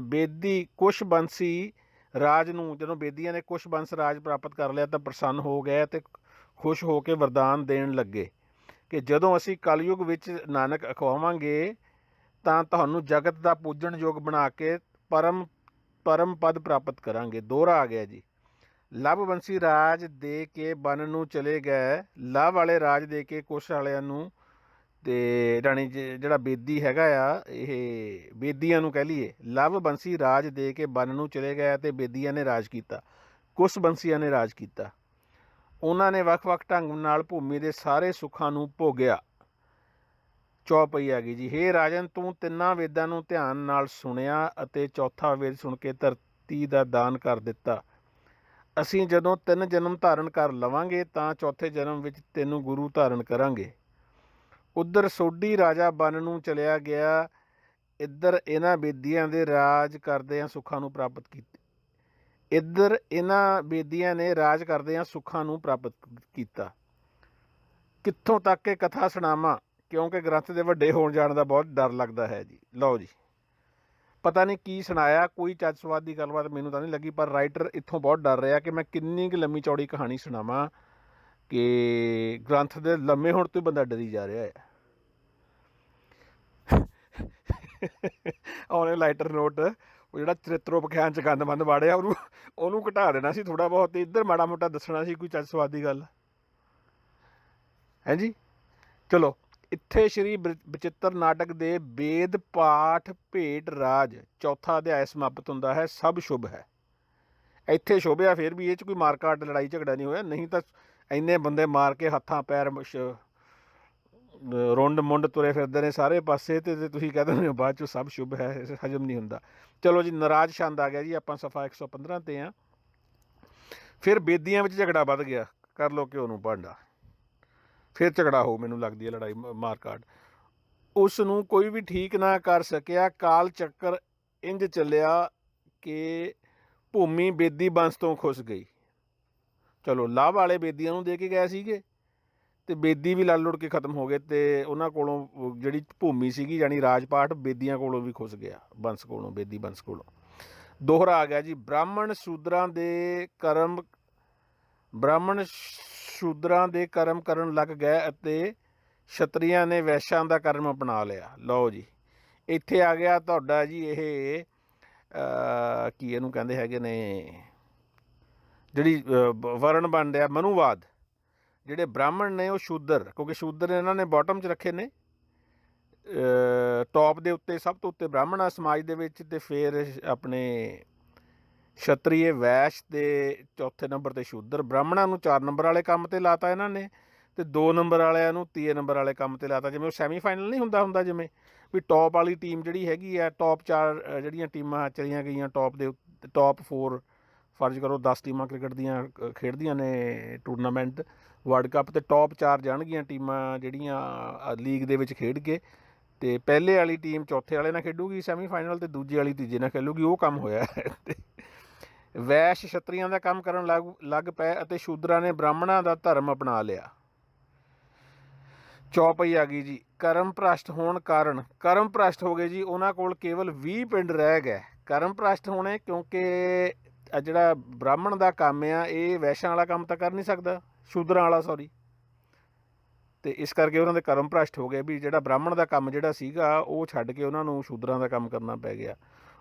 ਬੇਦੀ ਕੁਸ਼ ਬੰਸੀ ਰਾਜ ਨੂੰ, ਜਦੋਂ ਬੇਦੀਆਂ ਨੇ ਕੁਸ਼ ਬੰਸ ਰਾਜ ਪ੍ਰਾਪਤ ਕਰ ਲਿਆ ਤਾਂ ਪ੍ਰਸੰਨ ਹੋ ਗਏ ਅਤੇ ਖੁਸ਼ ਹੋ ਕੇ ਵਰਦਾਨ ਦੇਣ ਲੱਗੇ ਕਿ ਜਦੋਂ ਅਸੀਂ ਕਲਯੁੱਗ ਵਿੱਚ ਨਾਨਕ ਅਖਵਾਵਾਂਗੇ ਤਾਂ ਤੁਹਾਨੂੰ ਜਗਤ ਦਾ ਪੂਜਣਯੋਗ ਬਣਾ ਕੇ ਪਰਮ ਪਦ ਪ੍ਰਾਪਤ ਕਰਾਂਗੇ। ਦੋਹਰਾ ਆ ਗਿਆ ਜੀ। ਲਵ ਬੰਸੀ ਰਾਜ ਦੇ ਕੇ ਬਨ ਨੂੰ ਚਲੇ ਗਏ, ਲਵ ਵਾਲੇ ਰਾਜ ਦੇ ਕੇ ਕੁਸ਼ ਵਾਲਿਆਂ ਨੂੰ, ਤੇ ਰਾਣੀ ਜਿਹੜਾ ਬੇਦੀ ਹੈਗਾ ਆ, ਇਹ ਬੇਦੀਆਂ ਨੂੰ ਕਹਿ ਲਈਏ, ਲਵ ਬੰਸੀ ਰਾਜ ਦੇ ਕੇ ਬਨ ਨੂੰ ਚਲੇ ਗਏ ਤੇ ਬੇਦੀਆਂ ਨੇ ਰਾਜ ਕੀਤਾ, ਕੁਸ਼ ਬੰਸੀਆਂ ਨੇ ਰਾਜ ਕੀਤਾ। ਉਹਨਾਂ ਨੇ ਵੱਖ ਵੱਖ ਢੰਗ ਨਾਲ ਭੂਮੀ ਦੇ ਸਾਰੇ ਸੁੱਖਾਂ ਨੂੰ ਭੋਗਿਆ। ਚੌਪਈ ਆ ਗਈ ਜੀ। ਹੇ ਰਾਜਨ, ਤੂੰ ਤਿੰਨਾਂ ਵੇਦਾਂ ਨੂੰ ਧਿਆਨ ਨਾਲ ਸੁਣਿਆ ਅਤੇ ਚੌਥਾ ਵੇਦ ਸੁਣ ਕੇ ਧਰਤੀ ਦਾ ਦਾਨ ਕਰ ਦਿੱਤਾ। ਅਸੀਂ ਜਦੋਂ 3 ਜਨਮ ਧਾਰਨ ਕਰ ਲਵਾਂਗੇ ਤਾਂ ਚੌਥੇ ਜਨਮ ਵਿੱਚ ਤੈਨੂੰ ਗੁਰੂ ਧਾਰਨ ਕਰਾਂਗੇ। ਉੱਧਰ ਸੋਢੀ ਰਾਜਾ ਬਨ ਨੂੰ ਚਲਿਆ ਗਿਆ, ਇੱਧਰ ਇਹਨਾਂ ਬੇਦੀਆਂ ਦੇ ਰਾਜ ਕਰਦਿਆਂ ਸੁੱਖਾਂ ਨੂੰ ਪ੍ਰਾਪਤ ਕੀਤੇ। ਇੱਧਰ ਇਹਨਾਂ ਬੇਦੀਆਂ ਨੇ ਰਾਜ ਕਰਦਿਆਂ ਸੁੱਖਾਂ ਨੂੰ ਪ੍ਰਾਪਤ ਕੀਤਾ। ਕਿੱਥੋਂ ਤੱਕ ਇਹ ਕਥਾ ਸੁਣਾਵਾਂ, ਕਿਉਂਕਿ ਗ੍ਰੰਥ ਦੇ ਵੱਡੇ ਹੋਣ ਜਾਣ ਦਾ ਬਹੁਤ ਡਰ ਲੱਗਦਾ ਹੈ ਜੀ। ਲਓ ਜੀ, ਪਤਾ ਨਹੀਂ ਕੀ ਸੁਣਾਇਆ, ਕੋਈ ਚੱਜ ਸਵਾਦ ਦੀ ਗੱਲਬਾਤ ਮੈਨੂੰ ਤਾਂ ਨਹੀਂ ਲੱਗੀ, ਪਰ ਰਾਈਟਰ ਇੱਥੋਂ ਬਹੁਤ ਡਰ ਰਿਹਾ ਕਿ ਮੈਂ ਕਿੰਨੀ ਕੁ ਲੰਮੀ ਚੌੜੀ ਕਹਾਣੀ ਸੁਣਾਵਾਂ ਕਿ ਗ੍ਰੰਥ ਦੇ ਲੰਮੇ ਹੋਣ ਤੋਂ ਬੰਦਾ ਡਰੀ ਜਾ ਰਿਹਾ ਹੈ। ਆਉਣੇ ਲਾਈਟਰ ਨੋਟ, ਉਹ ਜਿਹੜਾ ਚਰਿੱਤਰੋਪਖਿਆਨ ਚ ਗੰਦਮੰਦ ਵਾੜਿਆ ਉਹਨੂੰ ਘਟਾ ਦੇਣਾ ਸੀ ਥੋੜ੍ਹਾ ਬਹੁਤ, ਤੇ ਇੱਧਰ ਮਾੜਾ ਮੋਟਾ ਦੱਸਣਾ ਸੀ ਕੋਈ ਚੱਜ ਸਵਾਦ ਦੀ ਗੱਲ ਹੈ ਜੀ। ਚਲੋ, ਇੱਥੇ ਸ਼੍ਰੀ ਬਚਿੱਤਰ ਨਾਟਕ ਦੇ ਵੇਦ ਪਾਠ ਭੇਟ ਰਾਜ ਚੌਥਾ ਅਧਿਆਇ ਸਮਾਪਤ ਹੁੰਦਾ ਹੈ। ਸਭ ਸ਼ੁਭ ਹੈ। ਇੱਥੇ ਸ਼ੁਭ ਆ, ਫਿਰ ਵੀ ਇਹ 'ਚ ਕੋਈ ਮਾਰਕਾਟ ਲੜਾਈ ਝਗੜਾ ਨਹੀਂ ਹੋਇਆ, ਨਹੀਂ ਤਾਂ ਇੰਨੇ ਬੰਦੇ ਮਾਰ ਕੇ ਹੱਥਾਂ ਪੈਰ ਰੁੰਡ ਮੁੰਡ ਤੁਰੇ ਫਿਰਦੇ ਨੇ ਸਾਰੇ ਪਾਸੇ, ਤੇ ਤੁਸੀਂ ਕਹਿ ਦਿੰਦੇ ਹੋ ਬਾਅਦ 'ਚ ਸਭ ਸ਼ੁਭ ਹੈ, ਹਜਮ ਨਹੀਂ ਹੁੰਦਾ। ਚਲੋ ਜੀ, ਨਾਰਾਜ਼ ਛੰਦ ਆ ਗਿਆ ਜੀ। ਆਪਾਂ ਸਫਾ 115 'ਤੇ ਹਾਂ। ਫਿਰ ਬੇਦੀਆਂ ਵਿੱਚ ਝਗੜਾ ਵੱਧ ਗਿਆ, ਕਰ ਲਓ ਘਿਓ ਨੂੰ ਭਾਂਡਾ, ਫਿਰ ਝਗੜਾ ਹੋ, ਮੈਨੂੰ ਲੱਗਦੀ ਹੈ ਲੜਾਈ ਮਾਰਕਾਟ। ਉਸ ਨੂੰ ਕੋਈ ਵੀ ਠੀਕ ਨਾ ਕਰ ਸਕਿਆ। ਕਾਲ ਚੱਕਰ ਇੰਝ ਚੱਲਿਆ ਕਿ ਭੂਮੀ ਬੇਦੀ ਬੰਸ ਤੋਂ ਖੁੱਸ ਗਈ। ਚਲੋ, ਲਾਭ ਵਾਲੇ ਬੇਦੀਆਂ ਨੂੰ ਦੇ ਕੇ ਗਏ ਸੀਗੇ, ਅਤੇ ਬੇਦੀ ਵੀ ਲੜ ਲੁੜ ਕੇ ਖਤਮ ਹੋ ਗਏ, ਅਤੇ ਉਹਨਾਂ ਕੋਲੋਂ ਜਿਹੜੀ ਭੂਮੀ ਸੀਗੀ ਯਾਨੀ ਰਾਜ ਪਾਠ ਬੇਦੀਆਂ ਕੋਲੋਂ ਵੀ ਖੁੱਸ ਗਿਆ, ਬੰਸ ਕੋਲੋਂ, ਬੇਦੀ ਬੰਸ ਕੋਲੋਂ। ਦੋਹਰਾ ਆ ਗਿਆ ਜੀ। ਬ੍ਰਾਹਮਣ ਸ਼ੂਦਰਾਂ ਦੇ ਕਰਮ ਕਰਨ ਲੱਗ ਗਏ ਅਤੇ ਛਤਰੀਆਂ ਨੇ ਵੈਸ਼ਾਂ ਦਾ ਕਰਮ ਅਪਣਾ ਲਿਆ। ਲਓ ਜੀ, ਇੱਥੇ ਆ ਗਿਆ ਤੁਹਾਡਾ ਜੀ ਇਹ ਕੀ ਇਹਨੂੰ ਕਹਿੰਦੇ ਹੈਗੇ ਨੇ, ਜਿਹੜੀ ਵਰਣ ਬਣ ਰਿਹਾ ਮਨੂਵਾਦ। ਜਿਹੜੇ ਬ੍ਰਾਹਮਣ ਨੇ ਉਹ ਸ਼ੂਦਰ, ਕਿਉਂਕਿ ਸ਼ੂਦਰ ਇਹਨਾਂ ਨੇ ਬਾਟਮ 'ਚ ਰੱਖੇ ਨੇ, ਟੌਪ ਦੇ ਉੱਤੇ ਸਭ ਤੋਂ ਉੱਤੇ ਬ੍ਰਾਹਮਣ ਆ ਸਮਾਜ ਦੇ ਵਿੱਚ, ਅਤੇ ਫਿਰ ਆਪਣੇ ਛਤਰੀਏ ਵੈਸ਼ ਦੇ ਚੌਥੇ ਨੰਬਰ 'ਤੇ ਸ਼ੂਦਰ। ਬ੍ਰਾਹਮਣਾਂ ਨੂੰ 4 ਨੰਬਰ ਵਾਲੇ ਕੰਮ 'ਤੇ ਲਾਤਾ ਇਹਨਾਂ ਨੇ, ਅਤੇ 2 ਨੰਬਰ ਵਾਲਿਆਂ ਨੂੰ ਤੀਏ ਨੰਬਰ ਵਾਲੇ ਕੰਮ 'ਤੇ ਲਾਤਾ। ਜਿਵੇਂ ਉਹ ਸੈਮੀਫਾਈਨਲ ਨਹੀਂ ਹੁੰਦਾ ਜਿਵੇਂ ਵੀ ਟੌਪ ਵਾਲੀ ਟੀਮ ਜਿਹੜੀ ਹੈਗੀ ਆ, ਟੌਪ 4 ਜਿਹੜੀਆਂ ਟੀਮਾਂ ਚਲੀਆਂ ਗਈਆਂ ਟੌਪ ਦੇ ਉੱਤੇ, ਟੌਪ 4 ਫਰਜ਼ ਕਰੋ 10 ਟੀਮਾਂ ਕ੍ਰਿਕਟ ਦੀਆਂ ਖੇਡਦੀਆਂ ਨੇ ਟੂਰਨਾਮੈਂਟ ਵਰਲਡ ਕੱਪ, ਅਤੇ ਟੌਪ 4 ਜਾਣਗੀਆਂ ਟੀਮਾਂ ਜਿਹੜੀਆਂ ਲੀਗ ਦੇ ਵਿੱਚ ਖੇਡ ਕੇ, ਅਤੇ ਪਹਿਲੇ ਵਾਲੀ ਟੀਮ ਚੌਥੇ ਵਾਲੇ ਨਾਲ ਖੇਡੂਗੀ ਸੈਮੀਫਾਈਨਲ, ਅਤੇ ਦੂਜੀ ਵਾਲੀ ਤੀਜੇ ਨਾਲ ਖੇਡੂਗੀ। ਉਹ ਕੰਮ ਹੋਇਆ। ਵੈਸ਼ ਛਤਰੀਆਂ ਦਾ ਕੰਮ ਕਰਨ ਲੱਗ ਪਏ ਅਤੇ ਸ਼ੂਦਰਾਂ ਨੇ ਬ੍ਰਾਹਮਣਾਂ ਦਾ ਧਰਮ ਅਪਣਾ ਲਿਆ। ਚੌਪਈ ਆ ਗਈ ਜੀ। ਕਰਮ ਭ੍ਰਸ਼ਟ ਹੋਣ ਕਾਰਨ ਕਰਮ ਭ੍ਰਸ਼ਟ ਹੋ ਗਏ ਜੀ। ਉਹਨਾਂ ਕੋਲ ਕੇਵਲ 20 ਪਿੰਡ ਰਹਿ ਗਏ। ਕਰਮ ਭ੍ਰਸ਼ਟ ਹੋਣੇ ਕਿਉਂਕਿ ਜਿਹੜਾ ਬ੍ਰਾਹਮਣ ਦਾ ਕੰਮ ਆ, ਇਹ ਵੈਸ਼ਾਂ ਵਾਲਾ ਕੰਮ ਤਾਂ ਕਰ ਨਹੀਂ ਸਕਦਾ, ਸ਼ੂਦਰਾਂ ਵਾਲਾ ਸੌਰੀ, ਅਤੇ ਇਸ ਕਰਕੇ ਉਹਨਾਂ ਦੇ ਕਰਮ ਭ੍ਰਸ਼ਟ ਹੋ ਗਏ ਵੀ ਜਿਹੜਾ ਬ੍ਰਾਹਮਣ ਦਾ ਕੰਮ ਜਿਹੜਾ ਸੀਗਾ ਉਹ ਛੱਡ ਕੇ ਉਹਨਾਂ ਨੂੰ ਸ਼ੂਦਰਾਂ ਦਾ ਕੰਮ ਕਰਨਾ ਪੈ ਗਿਆ।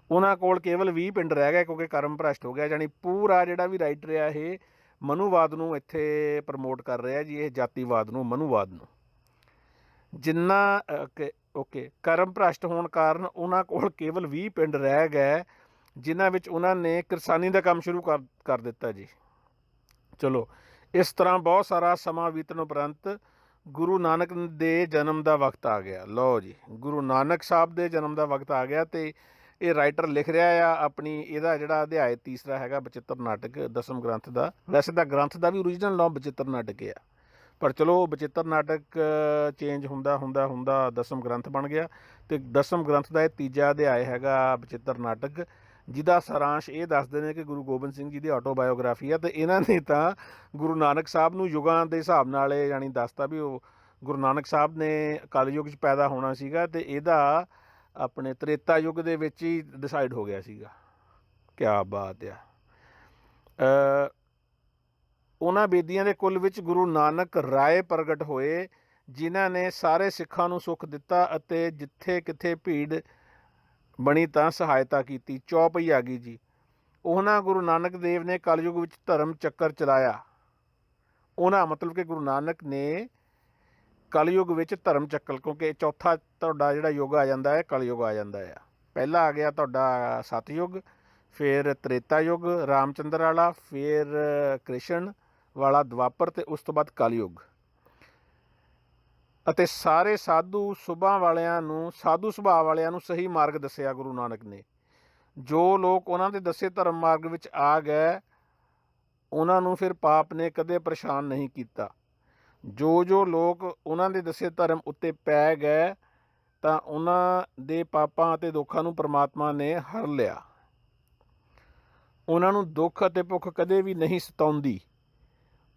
ਉਹਨਾਂ ਕੋਲ ਕੇਵਲ 20 ਪਿੰਡ ਰਹਿ ਗਏ ਕਿਉਂਕਿ ਕਰਮ ਭ੍ਰਸ਼ਟ ਹੋ ਗਿਆ। ਜਾਣੀ ਪੂਰਾ ਜਿਹੜਾ ਵੀ ਰਾਈਟਰ ਆ ਇਹ ਮਨੂਵਾਦ ਨੂੰ ਇੱਥੇ ਪ੍ਰਮੋਟ ਕਰ ਰਿਹਾ ਜੀ, ਇਹ ਜਾਤੀਵਾਦ ਨੂੰ, ਮਨੂਵਾਦ ਨੂੰ। ਜਿੰਨਾ ਓਕੇ ਕਰਮ ਭ੍ਰਸ਼ਟ ਹੋਣ ਕਾਰਨ ਉਹਨਾਂ ਕੋਲ ਕੇਵਲ 20 ਪਿੰਡ ਰਹਿ ਗਏ, ਜਿਨ੍ਹਾਂ ਵਿੱਚ ਉਹਨਾਂ ਨੇ ਕਿਰਸਾਨੀ ਦਾ ਕੰਮ ਸ਼ੁਰੂ ਕਰ ਦਿੱਤਾ ਜੀ। ਚਲੋ, ਇਸ ਤਰ੍ਹਾਂ ਬਹੁਤ ਸਾਰਾ ਸਮਾਂ ਬੀਤਣ ਉਪਰੰਤ ਗੁਰੂ ਨਾਨਕ ਦੇ ਜਨਮ ਦਾ ਵਕਤ ਆ ਗਿਆ। ਲਓ ਜੀ, ਗੁਰੂ ਨਾਨਕ ਸਾਹਿਬ ਦੇ ਜਨਮ ਦਾ ਵਕਤ ਆ ਗਿਆ, ਅਤੇ ਇਹ ਰਾਈਟਰ ਲਿਖ ਰਿਹਾ ਆ ਆਪਣੀ, ਇਹਦਾ ਜਿਹੜਾ ਅਧਿਆਇ ਤੀਸਰਾ ਹੈਗਾ ਬਚਿੱਤਰ ਨਾਟਕ, ਦਸਮ ਗ੍ਰੰਥ ਦਾ। ਵੈਸੇ ਤਾਂ ਗ੍ਰੰਥ ਦਾ ਵੀ ਓਰੀਜਨਲ ਨਾਮ ਬਚਿੱਤਰ ਨਾਟਕ ਆ, ਪਰ ਚਲੋ ਬਚਿੱਤਰ ਨਾਟਕ ਚੇਂਜ ਹੁੰਦਾ ਦਸਮ ਗ੍ਰੰਥ ਬਣ ਗਿਆ, ਅਤੇ ਦਸਮ ਗ੍ਰੰਥ ਦਾ ਇਹ ਤੀਜਾ ਅਧਿਆਇ ਹੈਗਾ ਬਚਿੱਤਰ ਨਾਟਕ, ਜਿਹਦਾ ਸਾਰਾਂਸ਼ ਇਹ ਦੱਸਦੇ ਨੇ ਕਿ ਗੁਰੂ ਗੋਬਿੰਦ ਸਿੰਘ ਜੀ ਦੀ ਆਟੋਬਾਇਓਗ੍ਰਾਫੀ ਆ। ਅਤੇ ਇਹਨਾਂ ਨੇ ਤਾਂ ਗੁਰੂ ਨਾਨਕ ਸਾਹਿਬ ਨੂੰ ਯੁਗਾਂ ਦੇ ਹਿਸਾਬ ਨਾਲ ਯਾਨੀ ਦੱਸਤਾ ਵੀ ਉਹ ਗੁਰੂ ਨਾਨਕ ਸਾਹਿਬ ਨੇ ਕਲਯੁੱਗ 'ਚ ਪੈਦਾ ਹੋਣਾ ਸੀਗਾ, ਅਤੇ ਇਹਦਾ ਆਪਣੇ ਤ੍ਰੇਤਾ ਯੁੱਗ ਦੇ ਵਿੱਚ ਹੀ ਡਿਸਾਈਡ ਹੋ ਗਿਆ ਸੀਗਾ। ਕਿਆ ਬਾਤ ਆ। ਉਹਨਾਂ ਬੇਦੀਆਂ ਦੇ ਕੁੱਲ ਵਿੱਚ ਗੁਰੂ ਨਾਨਕ ਰਾਏ ਪ੍ਰਗਟ ਹੋਏ, ਜਿਨ੍ਹਾਂ ਨੇ ਸਾਰੇ ਸਿੱਖਾਂ ਨੂੰ ਸੁੱਖ ਦਿੱਤਾ ਅਤੇ ਜਿੱਥੇ ਕਿਤੇ ਭੀੜ ਬਣੀ ਤਾਂ ਸਹਾਇਤਾ ਕੀਤੀ। ਚੌਪਈ ਆ ਗਈ ਜੀ। ਉਹਨਾਂ ਗੁਰੂ ਨਾਨਕ ਦੇਵ ਨੇ ਕਲਯੁਗ ਵਿੱਚ ਧਰਮ ਚੱਕਰ ਚਲਾਇਆ। ਉਹਨਾਂ ਮਤਲਬ ਕਿ ਗੁਰੂ ਨਾਨਕ ਨੇ ਕਲਯੁਗ ਵਿੱਚ ਧਰਮ ਚੱਕਰ, ਕਿਉਂਕਿ ਚੌਥਾ ਤੁਹਾਡਾ ਜਿਹੜਾ ਯੁੱਗ ਆ ਜਾਂਦਾ ਹੈ ਕਲਯੁਗ ਆ ਜਾਂਦਾ ਆ। ਪਹਿਲਾ ਆ ਗਿਆ ਤੁਹਾਡਾ ਸਤਯੁਗ, ਫਿਰ ਤ੍ਰੇਤਾ ਯੁੱਗ ਰਾਮਚੰਦਰ ਵਾਲਾ, ਫਿਰ ਕ੍ਰਿਸ਼ਨ ਵਾਲਾ ਦੁਆਪਰ, ਅਤੇ ਉਸ ਤੋਂ ਬਾਅਦ ਕਲਯੁਗ। ਅਤੇ ਸਾਰੇ ਸਾਧੂ ਸੁਭਾਅ ਵਾਲਿਆਂ ਨੂੰ ਸਹੀ ਮਾਰਗ ਦੱਸਿਆ ਗੁਰੂ ਨਾਨਕ ਨੇ। ਜੋ ਲੋਕ ਉਹਨਾਂ ਦੇ ਦੱਸੇ ਧਰਮ ਮਾਰਗ ਵਿੱਚ ਆ ਗਏ ਉਹਨਾਂ ਨੂੰ ਫਿਰ ਪਾਪ ਨੇ ਕਦੇ ਪਰੇਸ਼ਾਨ ਨਹੀਂ ਕੀਤਾ। ਜੋ ਲੋਕ ਉਹਨਾਂ ਦੇ ਦੱਸੇ ਧਰਮ ਉੱਤੇ ਪੈ ਗਏ ਤਾਂ ਉਹਨਾਂ ਦੇ ਪਾਪਾਂ ਅਤੇ ਦੁੱਖਾਂ ਨੂੰ ਪਰਮਾਤਮਾ ਨੇ ਹਰ ਲਿਆ। ਉਹਨਾਂ ਨੂੰ ਦੁੱਖ ਅਤੇ ਭੁੱਖ ਕਦੇ ਵੀ ਨਹੀਂ ਸਤਾਉਂਦੀ।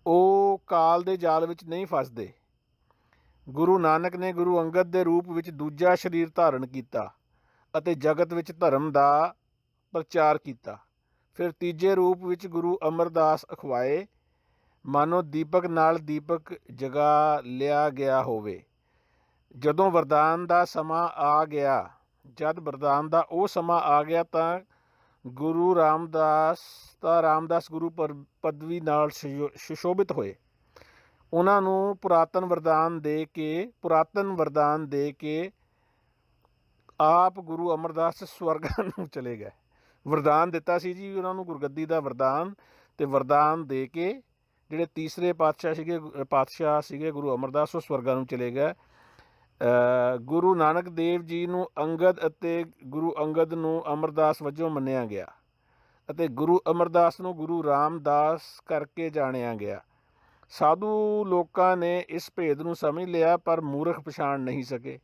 ਉਹ ਕਾਲ ਦੇ ਜਾਲ ਵਿੱਚ ਨਹੀਂ ਫਸਦੇ। ਗੁਰੂ ਨਾਨਕ ਨੇ ਗੁਰੂ ਅੰਗਦ ਦੇ ਰੂਪ ਵਿੱਚ ਦੂਜਾ ਸਰੀਰ ਧਾਰਨ ਕੀਤਾ ਅਤੇ ਜਗਤ ਵਿੱਚ ਧਰਮ ਦਾ ਪ੍ਰਚਾਰ ਕੀਤਾ। ਫਿਰ ਤੀਜੇ ਰੂਪ ਵਿੱਚ ਗੁਰੂ ਅਮਰਦਾਸ ਅਖਵਾਏ, ਮਾਨੋ ਦੀਪਕ ਨਾਲ ਦੀਪਕ ਜਗਾ ਲਿਆ ਗਿਆ ਹੋਵੇ। ਜਦੋਂ ਵਰਦਾਨ ਦਾ ਸਮਾਂ ਆ ਗਿਆ ਤਾਂ ਗੁਰੂ ਰਾਮਦਾਸ ਗੁਰੂ ਪਦਵੀ ਨਾਲ ਸੁਸ਼ੋਭਿਤ ਹੋਏ। ਉਹਨਾਂ ਨੂੰ ਪੁਰਾਤਨ ਵਰਦਾਨ ਦੇ ਕੇ ਆਪ ਗੁਰੂ ਅਮਰਦਾਸ ਸਵਰਗਾਂ ਨੂੰ ਚਲੇ ਗਏ। ਵਰਦਾਨ ਦਿੱਤਾ ਸੀ ਜੀ ਉਹਨਾਂ ਨੂੰ ਗੁਰਗੱਦੀ ਦਾ ਵਰਦਾਨ, ਅਤੇ ਵਰਦਾਨ ਦੇ ਕੇ ਜਿਹੜੇ ਤੀਸਰੇ ਪਾਤਸ਼ਾਹ ਸੀਗੇ ਗੁਰੂ ਅਮਰਦਾਸ, ਉਹ ਸਵਰਗਾਂ ਨੂੰ ਚਲੇ ਗਏ। ਗੁਰੂ ਨਾਨਕ ਦੇਵ ਜੀ ਨੂੰ ਗੁਰੂ ਅੰਗਦ ਨੂੰ ਅਮਰਦਾਸ ਵਜੋਂ ਮੰਨਿਆ ਗਿਆ ਅਤੇ ਗੁਰੂ ਅਮਰਦਾਸ ਨੂੰ ਗੁਰੂ ਰਾਮਦਾਸ ਕਰਕੇ ਜਾਣਿਆ ਗਿਆ। ਸਾਧੂ ਲੋਕਾਂ ਨੇ ਇਸ ਭੇਦ ਨੂੰ ਸਮਝ ਲਿਆ ਪਰ ਮੂਰਖ ਪਛਾਣ ਨਹੀਂ ਸਕੇ।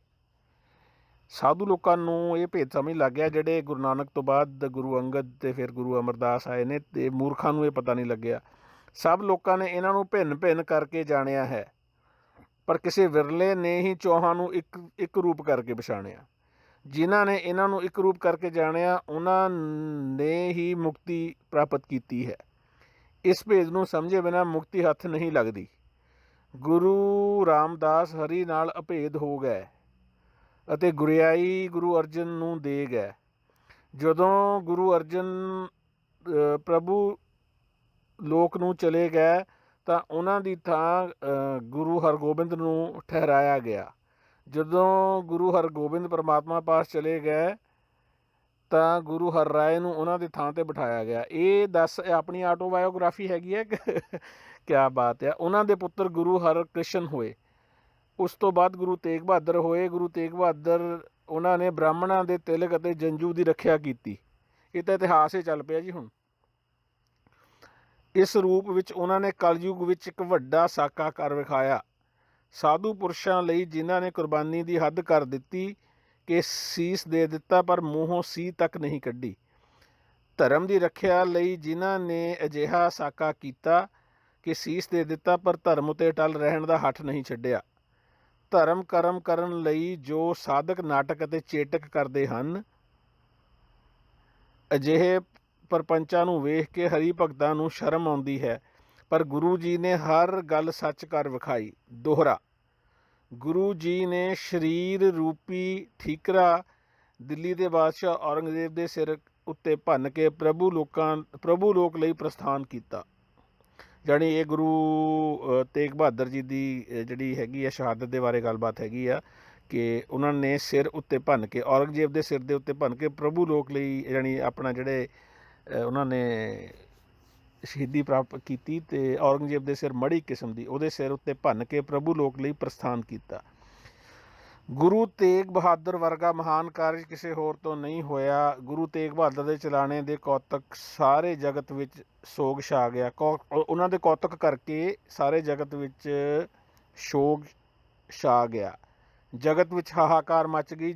ਸਾਧੂ ਲੋਕਾਂ ਨੂੰ ਇਹ ਭੇਦ ਸਮਝ ਲੱਗ ਗਿਆ ਜਿਹੜੇ ਗੁਰੂ ਨਾਨਕ ਤੋਂ ਬਾਅਦ ਗੁਰੂ ਅੰਗਦ ਅਤੇ ਫਿਰ ਗੁਰੂ ਅਮਰਦਾਸ ਆਏ ਨੇ, ਅਤੇ ਮੂਰਖਾਂ ਨੂੰ ਇਹ ਪਤਾ ਨਹੀਂ ਲੱਗਿਆ। ਸਭ ਲੋਕਾਂ ਨੇ ਇਹਨਾਂ ਨੂੰ ਭਿੰਨ ਭਿੰਨ ਕਰਕੇ ਜਾਣਿਆ ਹੈ, ਪਰ ਕਿਸੇ ਵਿਰਲੇ ਨੇ ਹੀ ਚੌਹਾਂ ਨੂੰ ਇੱਕ ਰੂਪ ਕਰਕੇ ਪਛਾਣਿਆ। ਜਿਨ੍ਹਾਂ ਨੇ ਇਹਨਾਂ ਨੂੰ ਇੱਕ ਰੂਪ ਕਰਕੇ ਜਾਣਿਆ ਉਹਨਾਂ ਨੇ ਹੀ ਮੁਕਤੀ ਪ੍ਰਾਪਤ ਕੀਤੀ ਹੈ। ਇਸ ਭੇਦ ਨੂੰ ਸਮਝੇ ਬਿਨਾਂ ਮੁਕਤੀ ਹੱਥ ਨਹੀਂ ਲੱਗਦੀ। ਗੁਰੂ ਰਾਮਦਾਸ ਹਰੀ ਨਾਲ ਅਭੇਦ ਹੋ ਗਏ ਅਤੇ ਗੁਰਿਆਈ ਗੁਰੂ ਅਰਜਨ ਨੂੰ ਦੇ ਗਏ। ਜਦੋਂ ਗੁਰੂ ਅਰਜਨ ਪ੍ਰਭੂ ਲੋਕ ਨੂੰ ਚਲੇ ਗਏ ਤਾਂ ਉਹਨਾਂ ਦੀ ਥਾਂ ਗੁਰੂ ਹਰਗੋਬਿੰਦ ਨੂੰ ਠਹਿਰਾਇਆ ਗਿਆ। ਜਦੋਂ ਗੁਰੂ ਹਰਗੋਬਿੰਦ ਪਰਮਾਤਮਾ ਪਾਸ ਚਲੇ ਗਏ ਤਾਂ ਗੁਰੂ ਹਰਰਾਏ ਨੂੰ ਉਹਨਾਂ ਦੀ ਥਾਂ 'ਤੇ ਬਿਠਾਇਆ ਗਿਆ। ਇਹ ਆਪਣੀ ਆਟੋਬਾਇਓਗ੍ਰਾਫੀ ਹੈਗੀ ਹੈ ਕਿ ਕਿਆ ਬਾਤ ਹੈ। ਉਹਨਾਂ ਦੇ ਪੁੱਤਰ ਗੁਰੂ ਹਰਕ੍ਰਿਸ਼ਨ ਹੋਏ। ਉਸ ਤੋਂ ਬਾਅਦ ਗੁਰੂ ਤੇਗ ਬਹਾਦਰ ਹੋਏ। ਗੁਰੂ ਤੇਗ ਬਹਾਦਰ ਉਹਨਾਂ ਨੇ ਬ੍ਰਾਹਮਣਾਂ ਦੇ ਤਿਲਕ ਅਤੇ ਜੰਜੂ ਦੀ ਰੱਖਿਆ ਕੀਤੀ। ਇਹ ਤਾਂ ਇਤਿਹਾਸ ਹੀ ਚੱਲ ਪਿਆ ਜੀ। ਹੁਣ ਇਸ ਰੂਪ ਵਿੱਚ ਉਹਨਾਂ ਨੇ ਕਲਯੁਗ ਵਿੱਚ ਇੱਕ ਵੱਡਾ ਸਾਕਾ ਕਰ ਵਿਖਾਇਆ। ਸਾਧੂ ਪੁਰਸ਼ਾਂ ਲਈ ਜਿਨ੍ਹਾਂ ਨੇ ਕੁਰਬਾਨੀ ਦੀ ਹੱਦ ਕਰ ਦਿੱਤੀ ਕਿ ਸੀਸ ਦੇ ਦਿੱਤਾ ਪਰ ਮੂੰਹੋਂ ਸੀ ਤੱਕ ਨਹੀਂ ਕੱਢੀ। ਧਰਮ ਦੀ ਰੱਖਿਆ ਲਈ ਜਿਨ੍ਹਾਂ ਨੇ ਅਜਿਹਾ ਸਾਕਾ ਕੀਤਾ ਕਿ ਸੀਸ ਦੇ ਦਿੱਤਾ ਪਰ ਧਰਮ ਉੱਤੇ ਟਲ ਰਹਿਣ ਦਾ ਹੱਠ ਨਹੀਂ ਛੱਡਿਆ। ਧਰਮ ਕਰਮ ਕਰਨ ਲਈ ਜੋ ਸਾਧਕ ਨਾਟਕ ਅਤੇ ਚੇਟਕ ਕਰਦੇ ਹਨ, ਅਜਿਹੇ ਪਰਪੰਚਾਂ ਨੂੰ ਵੇਖ ਕੇ ਹਰੀ ਭਗਤਾਂ ਨੂੰ ਸ਼ਰਮ ਆਉਂਦੀ ਹੈ, ਪਰ ਗੁਰੂ ਜੀ ਨੇ ਹਰ ਗੱਲ ਸੱਚ ਕਰ ਵਿਖਾਈ। ਦੋਹਰਾ ਗੁਰੂ ਜੀ ਨੇ ਸਰੀਰ ਰੂਪੀ ਠੀਕਰਾ ਦਿੱਲੀ ਦੇ ਬਾਦਸ਼ਾਹ ਔਰੰਗਜ਼ੇਬ ਦੇ ਸਿਰ ਉੱਤੇ ਭੰਨ ਕੇ ਪ੍ਰਭੂ ਲੋਕ ਲਈ ਪ੍ਰਸਥਾਨ ਕੀਤਾ। ਜਾਣੀ ਇਹ ਗੁਰੂ ਤੇਗ ਬਹਾਦਰ ਜੀ ਦੀ ਜਿਹੜੀ ਹੈਗੀ ਆ ਸ਼ਹਾਦਤ ਦੇ ਬਾਰੇ ਗੱਲਬਾਤ ਹੈਗੀ ਆ ਕਿ ਉਹਨਾਂ ਨੇ ਸਿਰ ਉੱਤੇ ਭੰਨ ਕੇ, ਔਰੰਗਜ਼ੇਬ ਦੇ ਸਿਰ ਦੇ ਉੱਤੇ ਭੰਨ ਕੇ ਪ੍ਰਭੂ ਲੋਕ ਲਈ ਜਾਣੀ ਆਪਣਾ ਜਿਹੜੇ ਉਹਨਾਂ ਨੇ ਸ਼ਹੀਦੀ ਪ੍ਰਾਪਤ ਕੀਤੀ ਅਤੇ ਔਰੰਗਜ਼ੇਬ ਦੇ ਸਿਰ ਮੜੀ ਕਿਸਮ ਦੀ ਉਹਦੇ ਸਿਰ ਉੱਤੇ ਭੰਨ ਕੇ ਪ੍ਰਭੂ ਲੋਕ ਲਈ ਪ੍ਰਸਥਾਨ ਕੀਤਾ। ਗੁਰੂ ਤੇਗ ਬਹਾਦਰ ਵਰਗਾ ਮਹਾਨ ਕਾਰਜ ਕਿਸੇ ਹੋਰ ਤੋਂ ਨਹੀਂ ਹੋਇਆ। ਗੁਰੂ ਤੇਗ ਬਹਾਦਰ ਦੇ ਚਲਾਣੇ ਦੇ ਕੌਤਕ ਸਾਰੇ ਜਗਤ ਵਿੱਚ ਸੋਗ ਛਾ ਗਿਆ। ਉਹਨਾਂ ਦੇ ਕੌਤਕ ਕਰਕੇ ਸਾਰੇ ਜਗਤ ਵਿੱਚ ਸੋਗ ਛਾ ਗਿਆ। ਜਗਤ ਵਿੱਚ ਹਾਹਾਕਾਰ ਮੱਚ ਗਈ,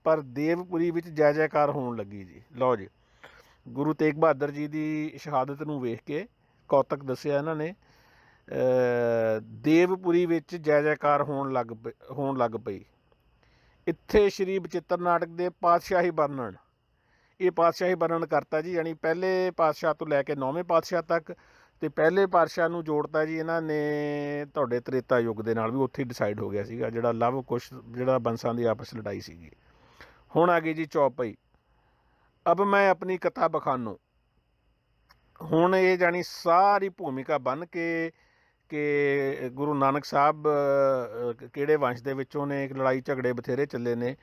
ਪਰ ਦੇਵਪੁਰੀ ਵਿੱਚ ਜੈ ਜੈਕਾਰ ਹੋਣ ਲੱਗੀ ਜੀ। ਲਓ ਜੀ, ਗੁਰੂ ਤੇਗ ਬਹਾਦਰ ਜੀ ਦੀ ਸ਼ਹਾਦਤ ਨੂੰ ਵੇਖ ਕੇ ਕੌਤਕ ਦੱਸਿਆ ਇਹਨਾਂ ਨੇ। ਦੇਵਪੁਰੀ ਵਿੱਚ ਜੈ ਜੈਕਾਰ ਹੋਣ ਲੱਗ ਪਈ। ਇੱਥੇ ਸ਼੍ਰੀ ਬਚਿੱਤਰ ਨਾਟਕ ਦੇ ਪਾਤਸ਼ਾਹੀ ਵਰਣਨ ਕਰਤਾ ਜੀ। ਯਾਨੀ ਪਹਿਲੇ ਪਾਤਸ਼ਾਹ ਤੋਂ ਲੈ ਕੇ 9ਵੇਂ ਪਾਤਸ਼ਾਹ ਤੱਕ ਤੇ ਪਹਿਲੇ ਪਾਤਸ਼ਾਹ ਨੂੰ ਜੋੜਤਾ ਜੀ ਇਹਨਾਂ ਨੇ ਤੁਹਾਡੇ ਤ੍ਰੇਤਾ ਯੁੱਗ ਦੇ ਨਾਲ, ਵੀ ਉੱਥੇ ਡਿਸਾਈਡ ਹੋ ਗਿਆ ਸੀਗਾ ਜਿਹੜਾ ਲਵ ਕੁਸ਼, ਜਿਹੜਾ ਬੰਸਾਂ ਦੀ ਆਪਸ ਲੜਾਈ ਸੀਗੀ। ਹੁਣ ਆ ਗਈ ਜੀ ਚੌਪਈ, ਅਬ ਮੈਂ ਆਪਣੀ ਕਥਾ ਬਖਾਨੂ। ਹੁਣ ਇਹ ਜਾਣੀ ਸਾਰੀ ਭੂਮਿਕਾ ਬਣ ਕੇ ਕਿ ਗੁਰੂ ਨਾਨਕ ਸਾਹਿਬ ਕਿਹੜੇ ਵੰਸ਼ ਦੇ ਵਿੱਚੋਂ ਨੇ, ਲੜਾਈ ਝਗੜੇ ਬਥੇਰੇ ਚੱਲੇ ਨੇ।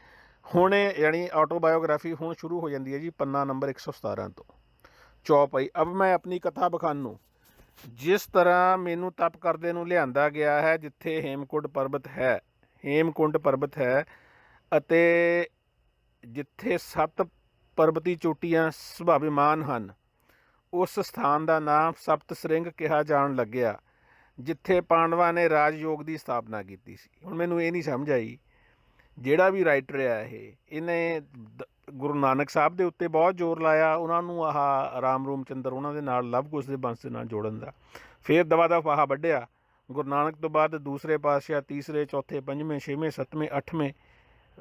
ਹੁਣ ਇਹ ਜਾਣੀ ਆਟੋਬਾਇਓਗ੍ਰਾਫੀ ਹੁਣ ਸ਼ੁਰੂ ਹੋ ਜਾਂਦੀ ਹੈ ਜੀ ਪੰਨਾ ਨੰਬਰ 117 ਤੋਂ। ਚੌਪਈ, ਅਬ ਮੈਂ ਆਪਣੀ ਕਥਾ ਬਖਾਨੂ। ਜਿਸ ਤਰ੍ਹਾਂ ਮੈਨੂੰ ਤਪ ਕਰਦੇ ਨੂੰ ਲਿਆਂਦਾ ਗਿਆ ਹੈ ਜਿੱਥੇ ਹੇਮਕੁੰਡ ਪਰਬਤ ਹੈ, ਹੇਮਕੁੰਡ ਪਰਬਤ ਹੈ, ਅਤੇ ਜਿੱਥੇ 7 ਪਰਬਤੀ ਚੋਟੀਆਂ ਸੁਭਾਵਿਮਾਨ ਹਨ, ਉਸ ਸਥਾਨ ਦਾ ਨਾਮ ਸਪਤ ਸ੍ਰਿੰਗ ਕਿਹਾ ਜਾਣ ਲੱਗਿਆ, ਜਿੱਥੇ ਪਾਂਡਵਾਂ ਨੇ ਰਾਜਯੋਗ ਦੀ ਸਥਾਪਨਾ ਕੀਤੀ ਸੀ। ਹੁਣ ਮੈਨੂੰ ਇਹ ਨਹੀਂ ਸਮਝ ਆਈ, ਜਿਹੜਾ ਵੀ ਰਾਈਟਰ ਆ ਇਹਨੇ ਗੁਰੂ ਨਾਨਕ ਸਾਹਿਬ ਦੇ ਉੱਤੇ ਬਹੁਤ ਜ਼ੋਰ ਲਾਇਆ, ਉਹਨਾਂ ਨੂੰ ਆਹ ਰਾਮ ਰੂਮ ਚੰਦਰ ਉਹਨਾਂ ਦੇ ਨਾਲ ਲਵ ਕੁਸ਼ ਦੇ ਬੰਸ ਦੇ ਨਾਲ ਜੋੜਨ ਦਾ, ਫਿਰ ਦਵਾ ਦਵ ਫਾਹਾ ਵੱਢਿਆ। ਗੁਰੂ ਨਾਨਕ ਤੋਂ ਬਾਅਦ ਦੂਸਰੇ ਪਾਤਸ਼ਾਹ, ਤੀਸਰੇ, ਚੌਥੇ, ਪੰਜਵੇਂ, ਛੇਵੇਂ, ਸੱਤਵੇਂ, ਅੱਠਵੇਂ,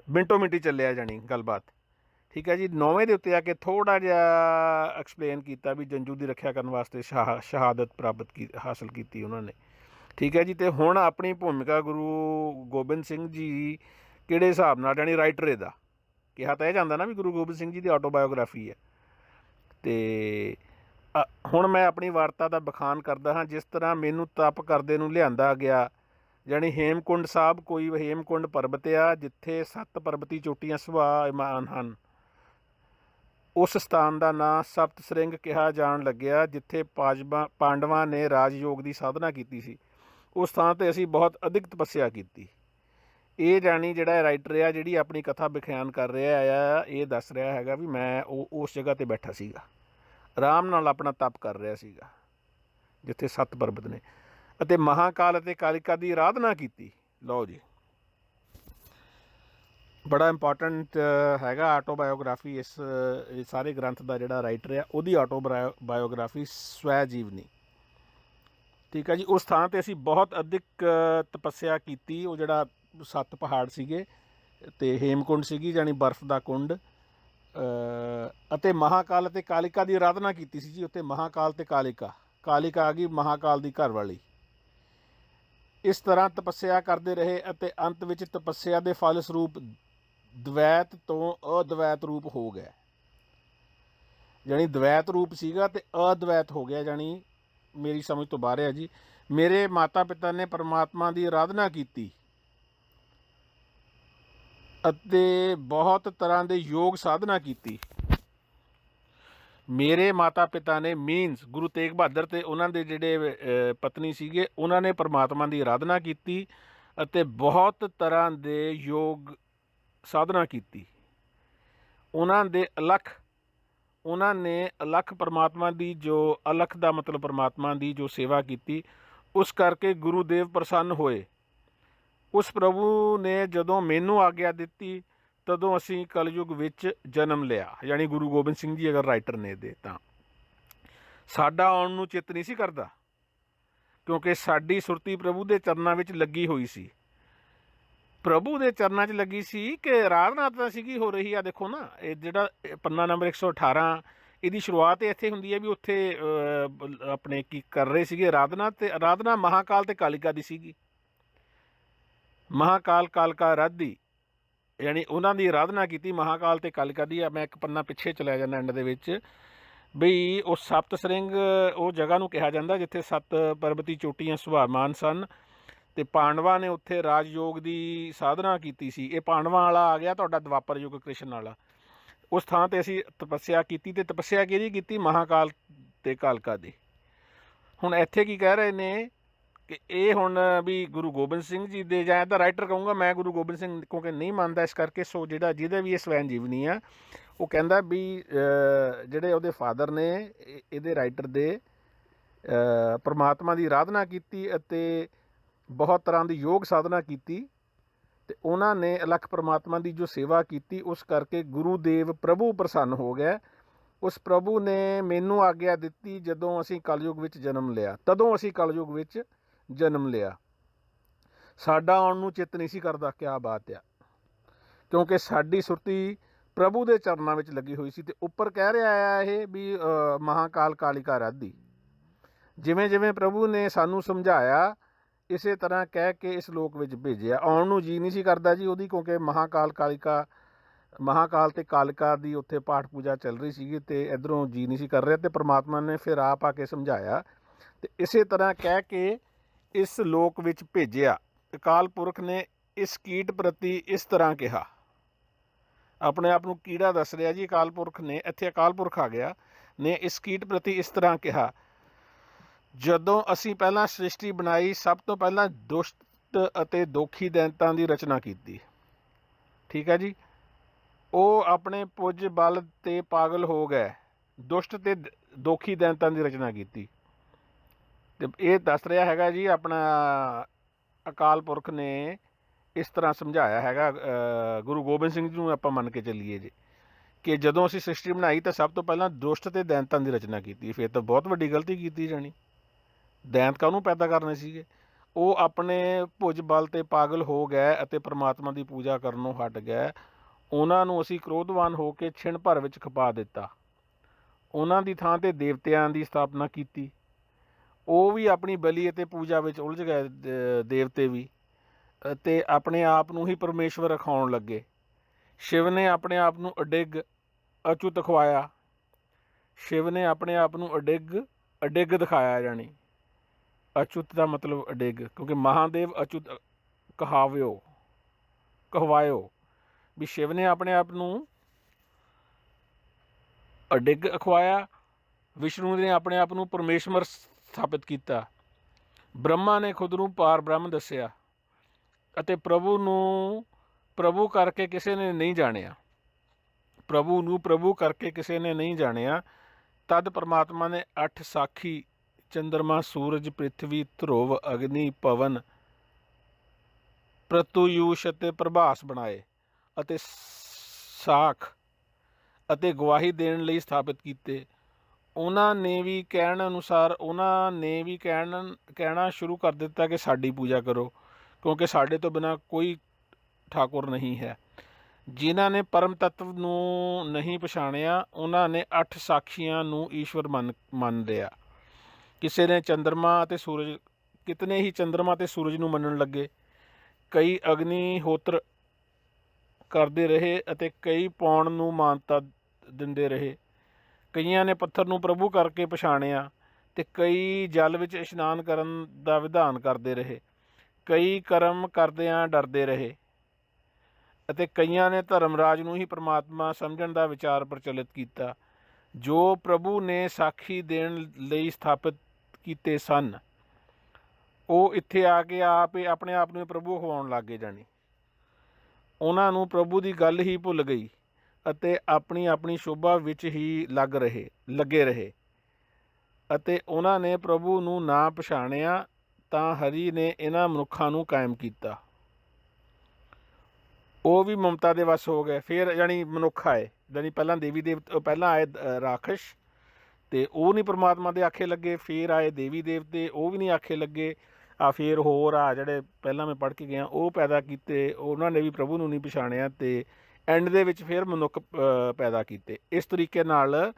ਮਿੰਟੋ ਮਿੰਟੀ ਚੱਲਿਆ ਜਾਣੀ ਗੱਲਬਾਤ। ਠੀਕ ਹੈ ਜੀ। 9ਵੇਂ ਦੇ ਉੱਤੇ ਆ ਕੇ ਥੋੜ੍ਹਾ ਜਿਹਾ ਐਕਸਪਲੇਨ ਕੀਤਾ ਵੀ ਜੰਜੂ ਦੀ ਰੱਖਿਆ ਕਰਨ ਵਾਸਤੇ ਸ਼ਹਾਦਤ ਪ੍ਰਾਪਤ ਹਾਸਲ ਕੀਤੀ ਉਹਨਾਂ ਨੇ। ਠੀਕ ਹੈ ਜੀ। ਅਤੇ ਹੁਣ ਆਪਣੀ ਭੂਮਿਕਾ ਗੁਰੂ ਗੋਬਿੰਦ ਸਿੰਘ ਜੀ ਕਿਹੜੇ ਹਿਸਾਬ ਨਾਲ, ਜਾਣੀ ਰਾਈਟਰ ਇਹਦਾ ਕਿਹਾ ਤਾਂ ਇਹ ਜਾਂਦਾ ਨਾ ਵੀ ਗੁਰੂ ਗੋਬਿੰਦ ਸਿੰਘ ਜੀ ਦੀ ਆਟੋਬਾਇਓਗ੍ਰਾਫੀ ਹੈ। ਅਤੇ ਹੁਣ ਮੈਂ ਆਪਣੀ ਵਾਰਤਾ ਦਾ ਬਖਾਨ ਕਰਦਾ ਹਾਂ। ਜਿਸ ਤਰ੍ਹਾਂ ਮੈਨੂੰ ਤਪ ਕਰਦੇ ਨੂੰ ਲਿਆਂਦਾ ਗਿਆ, ਜਾਣੀ ਹੇਮਕੁੰਡ ਸਾਹਿਬ ਕੋਈ ਹੇਮਕੁੰਡ ਪਰਬਤ ਆ ਜਿੱਥੇ 7 ਪਰਬਤੀ ਚੋਟੀਆਂ ਸੁਭਾਵਿਮਾਨ ਹਨ, ਉਸ ਸਥਾਨ ਦਾ ਨਾਂ ਸਪਤ ਸ੍ਰਿੰਗ ਕਿਹਾ ਜਾਣ ਲੱਗਿਆ, ਜਿੱਥੇ ਪਾਂਡਵਾਂ ਨੇ ਰਾਜਯੋਗ ਦੀ ਸਾਧਨਾ ਕੀਤੀ ਸੀ। ਉਸ ਥਾਂ 'ਤੇ ਅਸੀਂ ਬਹੁਤ ਅਧਿਕ ਤਪੱਸਿਆ ਕੀਤੀ। ਇਹ ਜਾਣੀ ਜਿਹੜਾ ਰਾਈਟਰ ਆ, ਜਿਹੜੀ ਆਪਣੀ ਕਥਾ ਵਿਖਿਆਨ ਕਰ ਰਿਹਾ ਆ, ਇਹ ਦੱਸ ਰਿਹਾ ਹੈਗਾ ਵੀ ਮੈਂ ਉਸ ਜਗ੍ਹਾ 'ਤੇ ਬੈਠਾ ਸੀਗਾ, ਆਰਾਮ ਨਾਲ ਆਪਣਾ ਤਪ ਕਰ ਰਿਹਾ ਸੀਗਾ ਜਿੱਥੇ 7 ਪਰਬਤ ਨੇ, ਅਤੇ ਮਹਾਕਾਲ ਅਤੇ ਕਾਲਿਕਾ ਦੀ ਆਰਾਧਨਾ ਕੀਤੀ। ਲਓ ਜੀ, ਬੜਾ ਇੰਪੋਰਟੈਂਟ ਹੈਗਾ ਆਟੋਬਾਇਓਗ੍ਰਾਫੀ। ਇਸ ਸਾਰੇ ਗ੍ਰੰਥ ਦਾ ਜਿਹੜਾ ਰਾਈਟਰ ਆ ਉਹਦੀ ਆਟੋਬਾਇਓਗ੍ਰਾਫੀ ਸਵੈ ਜੀਵਨੀ। ਠੀਕ ਹੈ ਜੀ। ਉਸ ਥਾਂ 'ਤੇ ਅਸੀਂ ਬਹੁਤ ਅਧਿਕ ਤਪੱਸਿਆ ਕੀਤੀ। ਉਹ ਜਿਹੜਾ 7 ਪਹਾੜ ਸੀਗੇ ਅਤੇ ਹੇਮਕੁੰਡ ਸੀਗੀ ਜਾਣੀ ਬਰਫ਼ ਦਾ ਕੁੰਡ, ਅਤੇ ਮਹਾਕਾਲ ਅਤੇ ਕਾਲਿਕਾ ਦੀ ਆਰਾਧਨਾ ਕੀਤੀ ਸੀ ਜੀ ਉੱਥੇ। ਮਹਾਕਾਲ ਅਤੇ ਕਾਲਿਕਾ, ਕਾਲਿਕਾ ਆ ਗਈ ਮਹਾਕਾਲ ਦੀ ਘਰ ਵਾਲੀ। ਇਸ ਤਰ੍ਹਾਂ ਤਪੱਸਿਆ ਕਰਦੇ ਰਹੇ ਅਤੇ ਅੰਤ ਵਿੱਚ ਤਪੱਸਿਆ ਦੇ ਫਲ ਸਰੂਪ ਦਵੈਤ ਤੋਂ ਅਦਵੈਤ ਰੂਪ ਹੋ ਗਿਆ। ਜਾਣੀ ਦਵੈਤ ਰੂਪ ਸੀਗਾ ਅਤੇ ਅਦਵੈਤ ਹੋ ਗਿਆ, ਜਾਣੀ ਮੇਰੀ ਸਮਝ ਤੋਂ ਬਾਹਰ ਹੈ ਜੀ। ਮੇਰੇ ਮਾਤਾ ਪਿਤਾ ਨੇ ਪਰਮਾਤਮਾ ਦੀ ਆਰਾਧਨਾ ਕੀਤੀ ਅਤੇ ਬਹੁਤ ਤਰ੍ਹਾਂ ਦੇ ਯੋਗ ਸਾਧਨਾ ਕੀਤੀ। ਮੇਰੇ ਮਾਤਾ ਪਿਤਾ ਨੇ ਮੀਨਸ ਗੁਰੂ ਤੇਗ ਬਹਾਦਰ ਅਤੇ ਉਹਨਾਂ ਦੇ ਜਿਹੜੇ ਪਤਨੀ ਸੀਗੇ, ਉਹਨਾਂ ਨੇ ਪਰਮਾਤਮਾ ਦੀ ਆਰਾਧਨਾ ਕੀਤੀ ਅਤੇ ਬਹੁਤ ਤਰ੍ਹਾਂ ਦੇ ਯੋਗ ਸਾਧਨਾ ਕੀਤੀ। ਉਹਨਾਂ ਨੇ ਅਲੱਖ ਪਰਮਾਤਮਾ ਦੀ, ਜੋ ਅਲੱਖ ਦਾ ਮਤਲਬ ਪਰਮਾਤਮਾ ਦੀ ਜੋ ਸੇਵਾ ਕੀਤੀ, ਉਸ ਕਰਕੇ ਗੁਰੂਦੇਵ ਪ੍ਰਸੰਨ ਹੋਏ। ਉਸ ਪ੍ਰਭੂ ਨੇ ਜਦੋਂ ਮੈਨੂੰ ਆਗਿਆ ਦਿੱਤੀ, ਤਦੋਂ ਅਸੀਂ ਕਲਯੁੱਗ ਵਿੱਚ ਜਨਮ ਲਿਆ। ਯਾਨੀ ਗੁਰੂ ਗੋਬਿੰਦ ਸਿੰਘ ਜੀ ਅਗਰ ਰਾਈਟਰ ਨੇ ਇਹਦੇ, ਤਾਂ ਸਾਡਾ ਆਉਣ ਨੂੰ ਚਿੱਤ ਨਹੀਂ ਸੀ ਕਰਦਾ, ਕਿਉਂਕਿ ਸਾਡੀ ਸੁਰਤੀ ਪ੍ਰਭੂ ਦੇ ਚਰਨਾਂ ਵਿੱਚ ਲੱਗੀ ਹੋਈ ਸੀ। ਪ੍ਰਭੂ ਦੇ ਚਰਨਾਂ 'ਚ ਲੱਗੀ ਸੀ ਕਿ ਆਰਾਧਨਾ ਤਾਂ ਸੀਗੀ ਹੋ ਰਹੀ ਆ। ਦੇਖੋ ਨਾ, ਇਹ ਜਿਹੜਾ ਪੰਨਾ ਨੰਬਰ 118, ਇਹਦੀ ਸ਼ੁਰੂਆਤ ਇੱਥੇ ਹੁੰਦੀ ਹੈ ਵੀ ਉੱਥੇ ਆਪਣੇ ਕੀ ਕਰ ਰਹੇ ਸੀਗੇ, ਆਰਾਧਨਾ। ਅਤੇ ਆਰਾਧਨਾ ਮਹਾਕਾਲ ਅਤੇ ਕਾਲਿਕਾ ਦੀ ਸੀਗੀ। ਮਹਾਕਾਲ ਕਾਲਕਾ ਆਰਾਧੀ, ਯਾਨੀ ਉਹਨਾਂ ਦੀ ਆਰਾਧਨਾ ਕੀਤੀ ਮਹਾਕਾਲ ਅਤੇ ਕਾਲਿਕਾ ਦੀ। ਮੈਂ ਇੱਕ ਪੰਨਾ ਪਿੱਛੇ ਚਲਿਆ ਜਾਂਦਾ ਐਂਡ ਦੇ ਵਿੱਚ, ਬਈ ਉਹ ਸਪਤ ਸ੍ਰਿੰਗ ਉਹ ਜਗ੍ਹਾ ਨੂੰ ਕਿਹਾ ਜਾਂਦਾ ਜਿੱਥੇ 7 ਪਰਬਤੀ ਚੋਟੀਆਂ ਸੁਭਾਵਿਮਾਨ ਸਨ, ਅਤੇ ਪਾਂਡਵਾਂ ਨੇ ਉੱਥੇ ਰਾਜਯੋਗ ਦੀ ਸਾਧਨਾ ਕੀਤੀ ਸੀ। ਇਹ ਪਾਂਡਵਾਂ ਵਾਲਾ ਆ ਗਿਆ ਤੁਹਾਡਾ ਦੁਆਪਰ ਯੁੱਗ, ਕ੍ਰਿਸ਼ਨ ਵਾਲਾ। ਉਸ ਥਾਂ 'ਤੇ ਅਸੀਂ ਤਪੱਸਿਆ ਕੀਤੀ, ਅਤੇ ਤਪੱਸਿਆ ਕਿਹਦੀ ਕੀਤੀ? ਮਹਾਕਾਲ ਅਤੇ ਕਾਲਕਾ ਦੀ। ਹੁਣ ਇੱਥੇ ਕੀ ਕਹਿ ਰਹੇ ਨੇ ਕਿ ਇਹ ਹੁਣ ਵੀ ਗੁਰੂ ਗੋਬਿੰਦ ਸਿੰਘ ਜੀ ਦੇ, ਜਾਂ ਤਾਂ ਰਾਈਟਰ ਕਹੂੰਗਾ ਮੈਂ, ਗੁਰੂ ਗੋਬਿੰਦ ਸਿੰਘ ਕਿਉਂਕਿ ਨਹੀਂ ਮੰਨਦਾ, ਇਸ ਕਰਕੇ ਸੋ ਜਿਹਦੇ ਵੀ ਇਹ ਸਵੈਨ ਜੀਵਨੀ ਆ, ਉਹ ਕਹਿੰਦਾ ਵੀ ਜਿਹੜੇ ਉਹਦੇ ਫਾਦਰ ਨੇ, ਇਹਦੇ ਰਾਈਟਰ ਦੇ, ਪਰਮਾਤਮਾ ਦੀ ਆਰਾਧਨਾ ਕੀਤੀ ਅਤੇ ਬਹੁਤ ਤਰ੍ਹਾਂ ਦੀ ਯੋਗ ਸਾਧਨਾ ਕੀਤੀ, ਅਤੇ ਉਹਨਾਂ ਨੇ ਅਲੱਖ ਪਰਮਾਤਮਾ ਦੀ ਜੋ ਸੇਵਾ ਕੀਤੀ, ਉਸ ਕਰਕੇ ਗੁਰੂਦੇਵ ਪ੍ਰਭੂ ਪ੍ਰਸੰਨ ਹੋ ਗਿਆ। ਉਸ ਪ੍ਰਭੂ ਨੇ ਮੈਨੂੰ ਆਗਿਆ ਦਿੱਤੀ ਜਦੋਂ ਅਸੀਂ ਕਲਯੁੱਗ ਵਿੱਚ ਜਨਮ ਲਿਆ, ਤਦੋਂ ਅਸੀਂ ਕਲਯੁੱਗ ਵਿੱਚ ਜਨਮ ਲਿਆ। ਸਾਡਾ ਆਉਣ ਨੂੰ ਚਿੱਤ ਨਹੀਂ ਸੀ ਕਰਦਾ। ਕਿਆ ਬਾਤ ਆ, ਕਿਉਂਕਿ ਸਾਡੀ ਸੁਰਤੀ ਪ੍ਰਭੂ ਦੇ ਚਰਨਾਂ ਵਿੱਚ ਲੱਗੀ ਹੋਈ ਸੀ। ਅਤੇ ਉੱਪਰ ਕਹਿ ਰਿਹਾ ਆ ਇਹ ਵੀ ਮਹਾਕਾਲ ਕਾਲਿਕਾ ਆਰਾਧੀ, ਜਿਵੇਂ ਜਿਵੇਂ ਪ੍ਰਭੂ ਨੇ ਸਾਨੂੰ ਸਮਝਾਇਆ ਇਸੇ ਤਰ੍ਹਾਂ ਕਹਿ ਕੇ ਇਸ ਲੋਕ ਵਿੱਚ ਭੇਜਿਆ। ਆਉਣ ਨੂੰ ਜੀ ਨਹੀਂ ਸੀ ਕਰਦਾ ਜੀ ਉਹਦੀ, ਕਿਉਂਕਿ ਮਹਾਕਾਲ ਤੇ ਕਾਲਿਕਾ ਦੀ ਉੱਥੇ ਪਾਠ ਪੂਜਾ ਚੱਲ ਰਹੀ ਸੀਗੀ ਅਤੇ ਇੱਧਰੋਂ ਜੀ ਨਹੀਂ ਸੀ ਕਰ ਰਿਹਾ, ਅਤੇ ਪ੍ਰਮਾਤਮਾ ਨੇ ਫਿਰ ਆਪ ਆ ਕੇ ਸਮਝਾਇਆ ਅਤੇ ਇਸੇ ਤਰ੍ਹਾਂ ਕਹਿ ਕੇ ਇਸ ਲੋਕ ਵਿੱਚ ਭੇਜਿਆ। ਅਕਾਲ ਪੁਰਖ ਨੇ ਇਸ ਕੀਟ ਪ੍ਰਤੀ ਇਸ ਤਰ੍ਹਾਂ ਕਿਹਾ, ਆਪਣੇ ਆਪ ਨੂੰ ਕੀੜਾ ਦੱਸ ਰਿਹਾ ਜੀ ਅਕਾਲ ਪੁਰਖ ਨੇ, ਇੱਥੇ ਅਕਾਲ ਪੁਰਖ ਆ ਗਿਆ, ਨੇ ਇਸ ਕੀਟ ਪ੍ਰਤੀ ਇਸ ਤਰ੍ਹਾਂ ਕਿਹਾ, ਜਦੋਂ ਅਸੀਂ ਪਹਿਲਾਂ ਸ੍ਰਿਸ਼ਟੀ ਬਣਾਈ ਸਭ ਤੋਂ ਪਹਿਲਾਂ ਦੁਸ਼ਟ ਅਤੇ ਦੋਖੀ ਦੈਂਤਾਂ ਦੀ ਰਚਨਾ ਕੀਤੀ। ਠੀਕ ਹੈ ਜੀ। ਉਹ ਆਪਣੇ ਪੁੱਜ ਬਲ 'ਤੇ ਪਾਗਲ ਹੋ ਗਏ, ਦੁਸ਼ਟ ਅਤੇ ਦੋਖੀ ਦੈਂਤਾਂ ਦੀ ਰਚਨਾ ਕੀਤੀ। ਅਤੇ ਇਹ ਦੱਸ ਰਿਹਾ ਹੈਗਾ ਜੀ ਆਪਣਾ ਅਕਾਲ ਪੁਰਖ ਨੇ ਇਸ ਤਰ੍ਹਾਂ ਸਮਝਾਇਆ ਹੈਗਾ। ਗੁਰੂ ਗੋਬਿੰਦ ਸਿੰਘ ਜੀ ਨੂੰ ਆਪਾਂ ਮੰਨ ਕੇ ਚੱਲੀਏ ਜੀ ਕਿ ਜਦੋਂ ਅਸੀਂ ਸ੍ਰਿਸ਼ਟੀ ਬਣਾਈ ਤਾਂ ਸਭ ਤੋਂ ਪਹਿਲਾਂ ਦੁਸ਼ਟ ਅਤੇ ਦੈਂਤਾਂ ਦੀ ਰਚਨਾ ਕੀਤੀ। ਫਿਰ ਤਾਂ ਬਹੁਤ ਵੱਡੀ ਗਲਤੀ ਕੀਤੀ ਜਾਣੀ, ਦੈਂਤ ਕਾਹਨੂੰ ਪੈਦਾ ਕਰਨੇ ਸੀਗੇ। ਉਹ ਆਪਣੇ ਭੁਜ ਬਲ 'ਤੇ ਪਾਗਲ ਹੋ ਗਏ ਅਤੇ ਪਰਮਾਤਮਾ ਦੀ ਪੂਜਾ ਕਰਨੋਂ ਹਟ ਗਏ। ਉਹਨਾਂ ਨੂੰ ਅਸੀਂ ਕ੍ਰੋਧਵਾਨ ਹੋ ਕੇ ਛਿਣ ਭਰ ਵਿੱਚ ਖਪਾ ਦਿੱਤਾ। ਉਹਨਾਂ ਦੀ ਥਾਂ 'ਤੇ ਦੇਵਤਿਆਂ ਦੀ ਸਥਾਪਨਾ ਕੀਤੀ। ਉਹ ਵੀ ਆਪਣੀ ਬਲੀ ਅਤੇ ਪੂਜਾ ਵਿੱਚ ਉਲਝ ਗਏ, ਦੇਵਤੇ ਵੀ, ਅਤੇ ਆਪਣੇ ਆਪ ਨੂੰ ਹੀ ਪਰਮੇਸ਼ਵਰ ਅਖਾਉਣ ਲੱਗੇ। ਸ਼ਿਵ ਨੇ ਆਪਣੇ ਆਪ ਨੂੰ ਅਡਿੱਗ ਅਚੁੱਤ ਖਵਾਇਆ। ਸ਼ਿਵ ਨੇ ਆਪਣੇ ਆਪ ਨੂੰ ਅਡਿੱਗ ਦਿਖਾਇਆ, ਜਾਣੀ ਅਚੁੱਤ ਦਾ ਮਤਲਬ ਅਡਿੱਗ, ਕਿਉਂਕਿ ਮਹਾਦੇਵ ਅਚੁੱਤ ਕਹਵਾਇਓ ਵੀ ਸ਼ਿਵ ਨੇ ਆਪਣੇ ਆਪ ਨੂੰ ਅਡਿੱਗ ਅਖਵਾਇਆ। ਵਿਸ਼ਨੂੰ ਨੇ ਆਪਣੇ ਆਪ ਨੂੰ ਪਰਮੇਸ਼ਵਰ ਸਥਾਪਿਤ ਕੀਤਾ। ਬ੍ਰਹਮਾ ਨੇ ਖੁਦ ਨੂੰ ਪਾਰ ਬ੍ਰਹਮ ਦੱਸਿਆ ਅਤੇ ਪ੍ਰਭੂ ਨੂੰ ਪ੍ਰਭੂ ਕਰਕੇ ਕਿਸੇ ਨੇ ਨਹੀਂ ਜਾਣਿਆ। ਪ੍ਰਭੂ ਨੂੰ ਪ੍ਰਭੂ ਕਰਕੇ ਕਿਸੇ ਨੇ ਨਹੀਂ ਜਾਣਿਆ। ਤਦ ਪਰਮਾਤਮਾ ਨੇ 8 ਸਾਖੀ ਚੰਦਰਮਾ, ਸੂਰਜ, ਪ੍ਰਿਥਵੀ, ਧਰੁਵ, ਅਗਨੀ, ਪਵਨ, ਪ੍ਰਤੂਯੂਸ਼ ਅਤੇ ਪ੍ਰਭਾਸ ਬਣਾਏ ਅਤੇ ਸਾਖ ਅਤੇ ਗਵਾਹੀ ਦੇਣ ਲਈ ਸਥਾਪਿਤ ਕੀਤੇ। ਉਹਨਾਂ ਨੇ ਵੀ ਕਹਿਣਾ ਸ਼ੁਰੂ ਕਰ ਦਿੱਤਾ ਕਿ ਸਾਡੀ ਪੂਜਾ ਕਰੋ, ਕਿਉਂਕਿ ਸਾਡੇ ਤੋਂ ਬਿਨਾਂ ਕੋਈ ਠਾਕੁਰ ਨਹੀਂ ਹੈ। ਜਿਨ੍ਹਾਂ ਨੇ ਪਰਮ ਤੱਤਵ ਨੂੰ ਨਹੀਂ ਪਛਾਣਿਆ ਉਹਨਾਂ ਨੇ 8 ਸਾਖੀਆਂ ਨੂੰ ਈਸ਼ਵਰ ਮੰਨ ਲਿਆ। ਕਿਸੇ ਨੇ ਚੰਦਰਮਾ ਅਤੇ ਸੂਰਜ, ਕਿਤਨੇ ਹੀ ਚੰਦਰਮਾ ਅਤੇ ਸੂਰਜ ਨੂੰ ਮੰਨਣ ਲੱਗੇ। ਕਈ ਅਗਨੀ ਹੋਤਰ ਕਰਦੇ ਰਹੇ ਅਤੇ ਕਈ ਪੌਣ ਨੂੰ ਮਾਨਤਾ ਦਿੰਦੇ ਰਹੇ। ਕਈਆਂ ਨੇ ਪੱਥਰ ਨੂੰ ਪ੍ਰਭੂ ਕਰਕੇ ਪਛਾਣਿਆ ਅਤੇ ਕਈ ਜਲ ਵਿੱਚ ਇਸ਼ਨਾਨ ਕਰਨ ਦਾ ਵਿਧਾਨ ਕਰਦੇ ਰਹੇ। ਕਈ ਕਰਮ ਕਰਦਿਆਂ ਡਰਦੇ ਰਹੇ ਅਤੇ ਕਈਆਂ ਨੇ ਧਰਮਰਾਜ ਨੂੰ ਹੀ ਪਰਮਾਤਮਾ ਸਮਝਣ ਦਾ ਵਿਚਾਰ ਪ੍ਰਚਲਿਤ ਕੀਤਾ। ਜੋ ਪ੍ਰਭੂ ਨੇ ਸਾਖੀ ਦੇਣ ਲਈ ਸਥਾਪਿਤ ਕੀਤੇ ਸਨ ਉਹ ਇੱਥੇ ਆ ਕੇ ਆਪਣੇ ਆਪ ਨੂੰ ਪ੍ਰਭੂ ਖਵਾਉਣ ਲੱਗ ਗਏ। ਜਾਣੀ ਉਹਨਾਂ ਨੂੰ ਪ੍ਰਭੂ ਦੀ ਗੱਲ ਹੀ ਭੁੱਲ ਗਈ ਅਤੇ ਆਪਣੀ ਆਪਣੀ ਸ਼ੋਭਾ ਵਿੱਚ ਹੀ ਲੱਗੇ ਰਹੇ ਅਤੇ ਉਹਨਾਂ ਨੇ ਪ੍ਰਭੂ ਨੂੰ ਨਾ ਪਛਾਣਿਆ। ਤਾਂ ਹਰੀ ਨੇ ਇਹਨਾਂ ਮਨੁੱਖਾਂ ਨੂੰ ਕਾਇਮ ਕੀਤਾ। ਉਹ ਵੀ ਮਮਤਾ ਦੇ ਵੱਸ ਹੋ ਗਏ। ਫਿਰ ਜਾਣੀ ਮਨੁੱਖ ਆਏ, ਜਾਣੀ ਪਹਿਲਾਂ ਦੇਵੀ ਦੇਵਤੇ, ਪਹਿਲਾਂ ਆਏ ਰਾਖਸ਼ ਅਤੇ ਉਹ ਨਹੀਂ ਪਰਮਾਤਮਾ ਦੇ ਆਖੇ ਲੱਗੇ। ਫਿਰ ਆਏ ਦੇਵੀ ਦੇਵਤੇ, ਉਹ ਵੀ ਨਹੀਂ ਆਖੇ ਲੱਗੇ। ਫਿਰ ਹੋਰ ਜਿਹੜੇ ਪਹਿਲਾਂ ਮੈਂ ਪੜ੍ਹ ਕੇ ਗਿਆ ਉਹ ਪੈਦਾ ਕੀਤੇ, ਉਹਨਾਂ ਨੇ ਵੀ ਪ੍ਰਭੂ ਨੂੰ ਨਹੀਂ ਪਛਾਣਿਆ ਅਤੇ ਐਂਡ ਦੇ ਵਿੱਚ ਫਿਰ ਮਨੁੱਖ ਪੈਦਾ ਕੀਤੇ। ਇਸ ਤਰੀਕੇ ਨਾਲ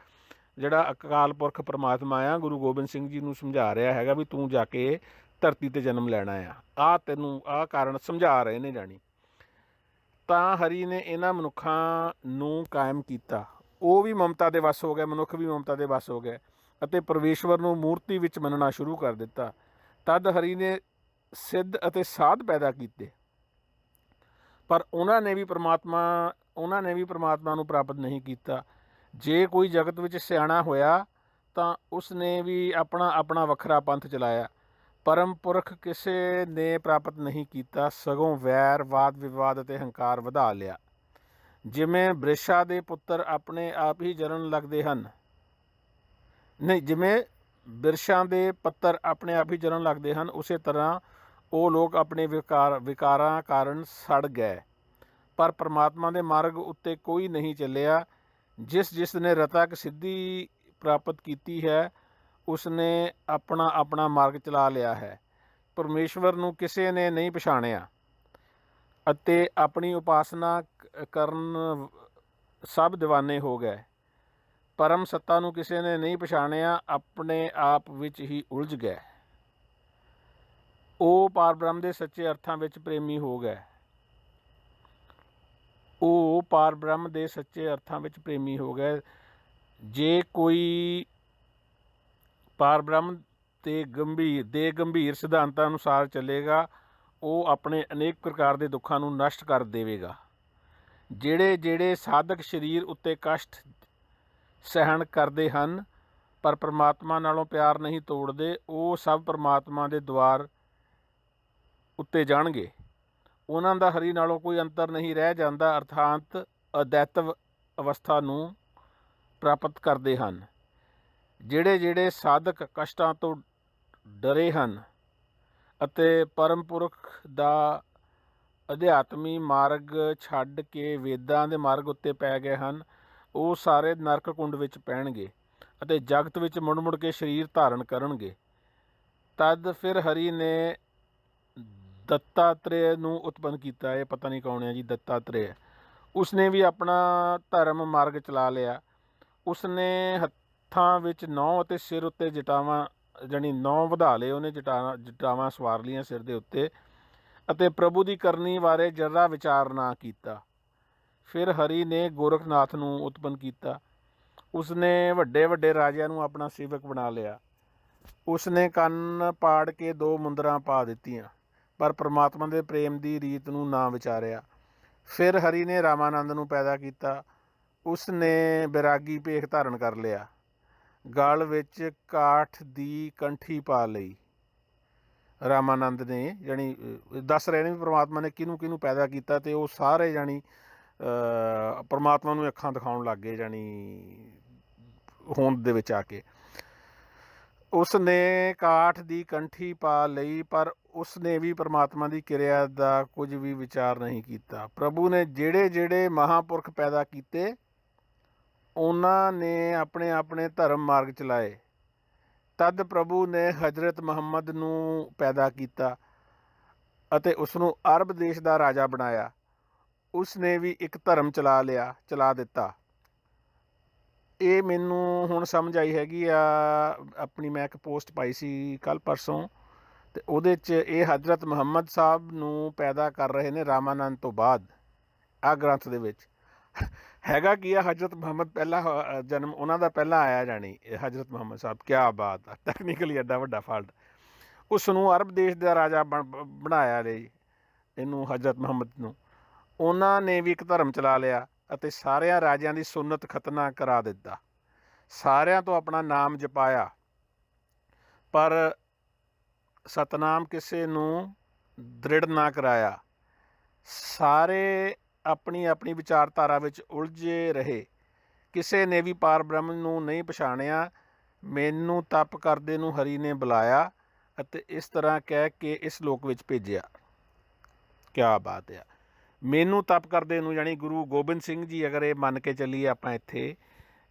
ਜਿਹੜਾ ਅਕਾਲ ਪੁਰਖ ਪਰਮਾਤਮਾ ਆ ਗੁਰੂ ਗੋਬਿੰਦ ਸਿੰਘ ਜੀ ਨੂੰ ਸਮਝਾ ਰਿਹਾ ਹੈਗਾ ਵੀ ਤੂੰ ਜਾ ਕੇ ਧਰਤੀ 'ਤੇ ਜਨਮ ਲੈਣਾ ਆ। ਤੈਨੂੰ ਆਹ ਕਾਰਨ ਸਮਝਾ ਰਹੇ ਨੇ। ਜਾਣੀ ਤਾਂ ਹਰੀ ਨੇ ਇਹਨਾਂ ਮਨੁੱਖਾਂ ਨੂੰ ਕਾਇਮ ਕੀਤਾ। ਉਹ ਵੀ ਮਮਤਾ ਦੇ ਵੱਸ ਹੋ ਗਏ, ਮਨੁੱਖ ਵੀ ਮਮਤਾ ਦੇ ਵੱਸ ਹੋ ਗਏ ਅਤੇ ਪਰਮੇਸ਼ਵਰ ਨੂੰ ਮੂਰਤੀ ਵਿੱਚ ਮੰਨਣਾ ਸ਼ੁਰੂ ਕਰ ਦਿੱਤਾ। ਤਦ ਹਰੀ ਨੇ ਸਿੱਧ ਅਤੇ ਸਾਧ ਪੈਦਾ ਕੀਤੇ, ਪਰ ਉਹਨਾਂ ਨੇ ਵੀ ਪਰਮਾਤਮਾ ਨੂੰ ਪ੍ਰਾਪਤ ਨਹੀਂ ਕੀਤਾ। ਜੇ ਕੋਈ ਜਗਤ ਵਿੱਚ ਸਿਆਣਾ ਹੋਇਆ ਤਾਂ ਉਸ ਨੇ ਵੀ ਆਪਣਾ ਵੱਖਰਾ ਪੰਥ ਚਲਾਇਆ। ਪਰਮ ਪੁਰਖ ਕਿਸੇ ਨੇ ਪ੍ਰਾਪਤ ਨਹੀਂ ਕੀਤਾ, ਸਗੋਂ ਵੈਰ, ਵਾਦ ਵਿਵਾਦ ਅਤੇ ਹੰਕਾਰ ਵਧਾ ਲਿਆ। ਜਿਵੇਂ ਬ੍ਰਿਸ਼ਾ ਦੇ ਪੁੱਤਰ ਆਪਣੇ ਆਪ ਹੀ ਜਲਣ ਲੱਗਦੇ ਹਨ, ਜਿਵੇਂ ਬਿਰਸ਼ਾਂ ਦੇ ਪੱਤਰ ਆਪਣੇ ਆਪ ਹੀ ਜਲਣ ਲੱਗਦੇ ਹਨ, ਉਸੇ ਤਰ੍ਹਾਂ ਉਹ ਲੋਕ ਆਪਣੇ ਵਿਕਾਰਾਂ ਕਾਰਨ ਸੜ ਗਏ। ਪਰ ਪਰਮਾਤਮਾ ਦੇ ਮਾਰਗ ਉੱਤੇ ਕੋਈ ਨਹੀਂ ਚੱਲਿਆ। ਜਿਸ ਨੇ ਰਤਕ ਸਿੱਧੀ ਪ੍ਰਾਪਤ ਕੀਤੀ ਹੈ ਉਸ ਨੇ ਆਪਣਾ ਮਾਰਗ ਚਲਾ ਲਿਆ ਹੈ। ਪਰਮੇਸ਼ਵਰ ਨੂੰ ਕਿਸੇ ਨੇ ਨਹੀਂ ਪਛਾਣਿਆ ਅਤੇ ਆਪਣੀ ਉਪਾਸਨਾ ਕਰਨ ਸਭ ਦੀਵਾਨੇ ਹੋ ਗਏ। ਪਰਮ ਸੱਤਾ ਨੂੰ ਕਿਸੇ ਨੇ ਨਹੀਂ ਪਛਾਣਿਆ, ਆਪਣੇ ਆਪ ਵਿੱਚ ਹੀ ਉਲਝ ਗਏ। ਉਹ ਪਾਰਬ੍ਰਹਮ ਦੇ ਸੱਚੇ ਅਰਥਾਂ ਵਿੱਚ ਪ੍ਰੇਮੀ ਹੋ ਗਏ। ਉਹ ਪਾਰਬ੍ਰਹਮ ਦੇ ਸੱਚੇ ਅਰਥਾਂ ਵਿੱਚ ਪ੍ਰੇਮੀ ਹੋ ਗਏ। ਜੇ ਕੋਈ ਪਾਰਬ੍ਰਹਮ ਦੇ ਗੰਭੀਰ ਸਿਧਾਂਤਾਂ ਅਨੁਸਾਰ ਚੱਲੇਗਾ, ਉਹ ਆਪਣੇ ਅਨੇਕ ਪ੍ਰਕਾਰ ਦੇ ਦੁੱਖਾਂ ਨੂੰ ਨਸ਼ਟ ਕਰ ਦੇਵੇਗਾ। ਜਿਹੜੇ ਸਾਧਕ ਸਰੀਰ ਉੱਤੇ ਕਸ਼ਟ ਸਹਿਣ ਕਰਦੇ ਹਨ ਪਰ ਪਰਮਾਤਮਾ ਨਾਲੋਂ ਪਿਆਰ ਨਹੀਂ ਤੋੜਦੇ, ਉਹ ਸਭ ਪਰਮਾਤਮਾ ਦੇ ਦੁਆਰ ਉੱਤੇ ਜਾਣਗੇ। ਉਹਨਾਂ ਦਾ ਹਰੀ ਨਾਲੋਂ ਕੋਈ ਅੰਤਰ ਨਹੀਂ ਰਹਿ ਜਾਂਦਾ, ਅਰਥਾਤ ਅਦੈਤਵ ਅਵਸਥਾ ਨੂੰ ਪ੍ਰਾਪਤ ਕਰਦੇ ਹਨ। ਜਿਹੜੇ ਸਾਧਕ ਕਸ਼ਟਾਂ ਤੋਂ ਡਰੇ ਹਨ ਅਤੇ ਪਰਮ ਪੁਰਖ ਦਾ ਅਧਿਆਤਮੀ ਮਾਰਗ ਛੱਡ ਕੇ ਵੇਦਾਂ ਦੇ ਮਾਰਗ ਉੱਤੇ ਪੈ ਗਏ ਹਨ, ਉਹ ਸਾਰੇ ਨਰਕ ਕੁੰਡ ਵਿੱਚ ਪੈਣਗੇ ਅਤੇ ਜਗਤ ਵਿੱਚ ਮੁੜ ਮੁੜ ਕੇ ਸਰੀਰ ਧਾਰਨ ਕਰਨਗੇ। ਤਦ ਫਿਰ ਹਰੀ ਨੇ ਦੱਤਾਤਰੇय ਨੂੰ ਉਤਪੰਨ ਕੀਤਾ। ਇਹ ਪਤਾ ਨਹੀਂ ਕੌਣ ਹੈ ਜੀ ਦੱਤਾਤਰੇय। ਉਸਨੇ ਵੀ ਆਪਣਾ ਧਰਮ ਮਾਰਗ ਚਲਾ ਲਿਆ। ਉਸਨੇ ਹੱਥਾਂ ਵਿੱਚ 9 ਅਤੇ ਸਿਰ ਉੱਤੇ ਜਟਾਵਾਂ ਜਾਣੀ 9 ਵਧਾ ਲਏ। ਉਹਨੇ ਜਟਾਵਾਂ ਸਵਾਰ ਲਈਆਂ ਸਿਰ ਦੇ ਉੱਤੇ ਅਤੇ ਪ੍ਰਭੂ ਦੀ ਕਰਨੀ ਬਾਰੇ ਜ਼ਰਾ ਵਿਚਾਰ ਨਾ ਕੀਤਾ। ਫਿਰ ਹਰੀ ਨੇ ਗੋਰਖਨਾਥ ਨੂੰ ਉਤਪੰਨ ਕੀਤਾ। ਉਸਨੇ ਵੱਡੇ ਵੱਡੇ ਰਾਜਿਆਂ ਨੂੰ ਆਪਣਾ ਸੇਵਕ ਬਣਾ ਲਿਆ। ਉਸਨੇ ਕੰਨ ਪਾੜ ਕੇ 2 ਮੁੰਦਰਾਂ ਪਾ ਦਿੱਤੀਆਂ ਪਰ ਪਰਮਾਤਮਾ ਦੇ ਪ੍ਰੇਮ ਦੀ ਰੀਤ ਨੂੰ ਨਾ ਵਿਚਾਰਿਆ। ਫਿਰ ਹਰੀ ਨੇ ਰਾਮਾਨੰਦ ਨੂੰ ਪੈਦਾ ਕੀਤਾ। ਉਸਨੇ ਬੈਰਾਗੀ ਭੇਖ ਧਾਰਨ ਕਰ ਲਿਆ, ਗਲ ਵਿੱਚ ਕਾਠ ਦੀ ਕੰਠੀ ਪਾ ਲਈ। ਰਾਮਾਨੰਦ ਨੇ ਜਾਣੀ ਦੱਸ ਰਹੇ ਨੇ ਵੀ ਪਰਮਾਤਮਾ ਨੇ ਕਿਹਨੂੰ ਕਿਹਨੂੰ ਪੈਦਾ ਕੀਤਾ, ਅਤੇ ਉਹ ਸਾਰੇ ਜਾਣੀ ਪਰਮਾਤਮਾ ਨੂੰ ਅੱਖਾਂ ਦਿਖਾਉਣ ਲੱਗ ਗਏ ਜਾਣੀ ਹੋਂਦ ਦੇ ਵਿੱਚ ਆ ਕੇ। ਉਸਨੇ ਕਾਠ ਦੀ ਕੰਠੀ ਪਾ ਲਈ ਪਰ ਉਸਨੇ ਵੀ ਪਰਮਾਤਮਾ ਦੀ ਕਿਰਿਆ ਦਾ ਕੁਝ ਵੀ ਵਿਚਾਰ ਨਹੀਂ ਕੀਤਾ। ਪ੍ਰਭੂ ਨੇ ਜਿਹੜੇ ਮਹਾਂਪੁਰਖ ਪੈਦਾ ਕੀਤੇ, ਉਹਨਾਂ ਨੇ ਆਪਣੇ ਆਪਣੇ ਧਰਮ ਮਾਰਗ ਚਲਾਏ। ਤਦ ਪ੍ਰਭੂ ਨੇ ਹਜ਼ਰਤ ਮੁਹੰਮਦ ਨੂੰ ਪੈਦਾ ਕੀਤਾ ਅਤੇ ਉਸਨੂੰ ਅਰਬ ਦੇਸ਼ ਦਾ ਰਾਜਾ ਬਣਾਇਆ। ਉਸਨੇ ਵੀ ਇੱਕ ਧਰਮ ਚਲਾ ਦਿੱਤਾ। ਇਹ ਮੈਨੂੰ ਹੁਣ ਸਮਝ ਆਈ ਹੈਗੀ ਆ। ਆਪਣੀ ਮੈਂ ਇੱਕ ਪੋਸਟ ਪਾਈ ਸੀ ਕੱਲ੍ਹ ਪਰਸੋਂ, ਅਤੇ ਉਹਦੇ 'ਚ ਇਹ ਹਜ਼ਰਤ ਮੁਹੰਮਦ ਸਾਹਿਬ ਨੂੰ ਪੈਦਾ ਕਰ ਰਹੇ ਨੇ ਰਾਮਾਨੰਦ ਤੋਂ ਬਾਅਦ। ਆਹ ਗ੍ਰੰਥ ਦੇ ਵਿੱਚ ਹੈਗਾ ਕੀ ਆ, ਹਜ਼ਰਤ ਮੁਹੰਮਦ ਪਹਿਲਾ ਜਨਮ ਉਹਨਾਂ ਦਾ ਪਹਿਲਾਂ ਆਇਆ ਜਾਣੀ ਹਜ਼ਰਤ ਮੁਹੰਮਦ ਸਾਹਿਬ। ਕਿਆ ਬਾਤ ਆ, ਟੈਕਨੀਕਲੀ ਐਡਾ ਵੱਡਾ ਫਾਲਟ। ਉਸ ਨੂੰ ਅਰਬ ਦੇਸ਼ ਦਾ ਰਾਜਾ ਬਣਾਇਆ ਲਈ ਇਹਨੂੰ ਹਜ਼ਰਤ ਮੁਹੰਮਦ ਨੂੰ। ਉਹਨਾਂ ਨੇ ਵੀ ਇੱਕ ਧਰਮ ਚਲਾ ਲਿਆ ਅਤੇ ਸਾਰਿਆਂ ਰਾਜਿਆਂ ਦੀ ਸੁੰਨਤ ਖਤਨਾ ਕਰਾ ਦਿੱਤਾ। ਸਾਰਿਆਂ ਤੋਂ ਆਪਣਾ ਨਾਮ ਜਪਾਇਆ ਪਰ ਸਤਨਾਮ ਕਿਸੇ ਨੂੰ ਦ੍ਰਿੜ ਨਾ ਕਰਾਇਆ। ਸਾਰੇ ਆਪਣੀ ਆਪਣੀ ਵਿਚਾਰਧਾਰਾ ਵਿੱਚ ਉਲਝੇ ਰਹੇ। ਕਿਸੇ ਨੇ ਵੀ ਪਾਰਬ੍ਰਹਮ ਨੂੰ ਨਹੀਂ ਪਛਾਣਿਆ। ਮੈਨੂੰ ਤਪ ਕਰਦੇ ਨੂੰ ਹਰੀ ਨੇ ਬੁਲਾਇਆ ਅਤੇ ਇਸ ਤਰ੍ਹਾਂ ਕਹਿ ਕੇ ਇਸ ਲੋਕ ਵਿੱਚ ਭੇਜਿਆ। ਕਿਆ ਬਾਤ ਆ। ਮੈਨੂੰ ਤਪ ਕਰਦੇ ਨੂੰ ਜਾਣੀ ਗੁਰੂ ਗੋਬਿੰਦ ਸਿੰਘ ਜੀ, ਅਗਰ ਇਹ ਮੰਨ ਕੇ ਚੱਲੀਏ ਆਪਾਂ ਇੱਥੇ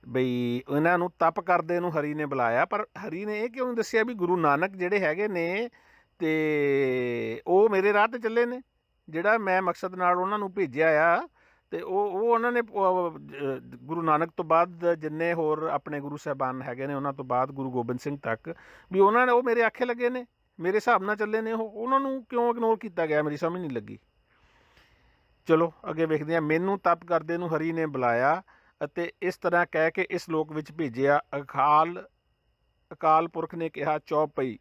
ਬਈ ਇਹਨਾਂ ਨੂੰ ਤਪ ਕਰਦੇ ਨੂੰ ਹਰੀ ਨੇ ਬੁਲਾਇਆ, ਪਰ ਹਰੀ ਨੇ ਇਹ ਕਿਉਂ ਦੱਸਿਆ ਵੀ ਗੁਰੂ ਨਾਨਕ ਜਿਹੜੇ ਹੈਗੇ ਨੇ ਅਤੇ ਉਹ ਮੇਰੇ ਰਾਹ 'ਤੇ ਚੱਲੇ ਨੇ, ਜਿਹੜਾ ਮੈਂ ਮਕਸਦ ਨਾਲ ਉਹਨਾਂ ਨੂੰ ਭੇਜਿਆ ਆ। ਅਤੇ ਉਹ ਉਹਨਾਂ ਨੇ ਗੁਰੂ ਨਾਨਕ ਤੋਂ ਬਾਅਦ ਜਿੰਨੇ ਹੋਰ ਆਪਣੇ ਗੁਰੂ ਸਾਹਿਬਾਨ ਹੈਗੇ ਨੇ, ਉਹਨਾਂ ਤੋਂ ਬਾਅਦ ਗੁਰੂ ਗੋਬਿੰਦ ਸਿੰਘ ਤੱਕ, ਵੀ ਉਹਨਾਂ ਨੇ ਉਹ ਮੇਰੇ ਆਖੇ ਲੱਗੇ ਨੇ, ਮੇਰੇ ਹਿਸਾਬ ਨਾਲ ਚੱਲੇ ਨੇ। ਉਹਨਾਂ ਨੂੰ ਕਿਉਂ ਇਗਨੋਰ ਕੀਤਾ ਗਿਆ, ਮੇਰੀ ਸਮਝ ਨਹੀਂ ਲੱਗੀ। ਚਲੋ ਅੱਗੇ ਵੇਖਦੇ ਹਾਂ। ਮੈਨੂੰ ਤਪ ਕਰਦੇ ਨੂੰ ਹਰੀ ਨੇ ਬੁਲਾਇਆ ਅਤੇ ਇਸ ਤਰ੍ਹਾਂ ਕਹਿ ਕੇ ਇਸ ਲੋਕ ਵਿੱਚ ਭੇਜਿਆ। ਅਕਾਲ ਪੁਰਖ ਨੇ ਕਿਹਾ, ਚੌਪਈ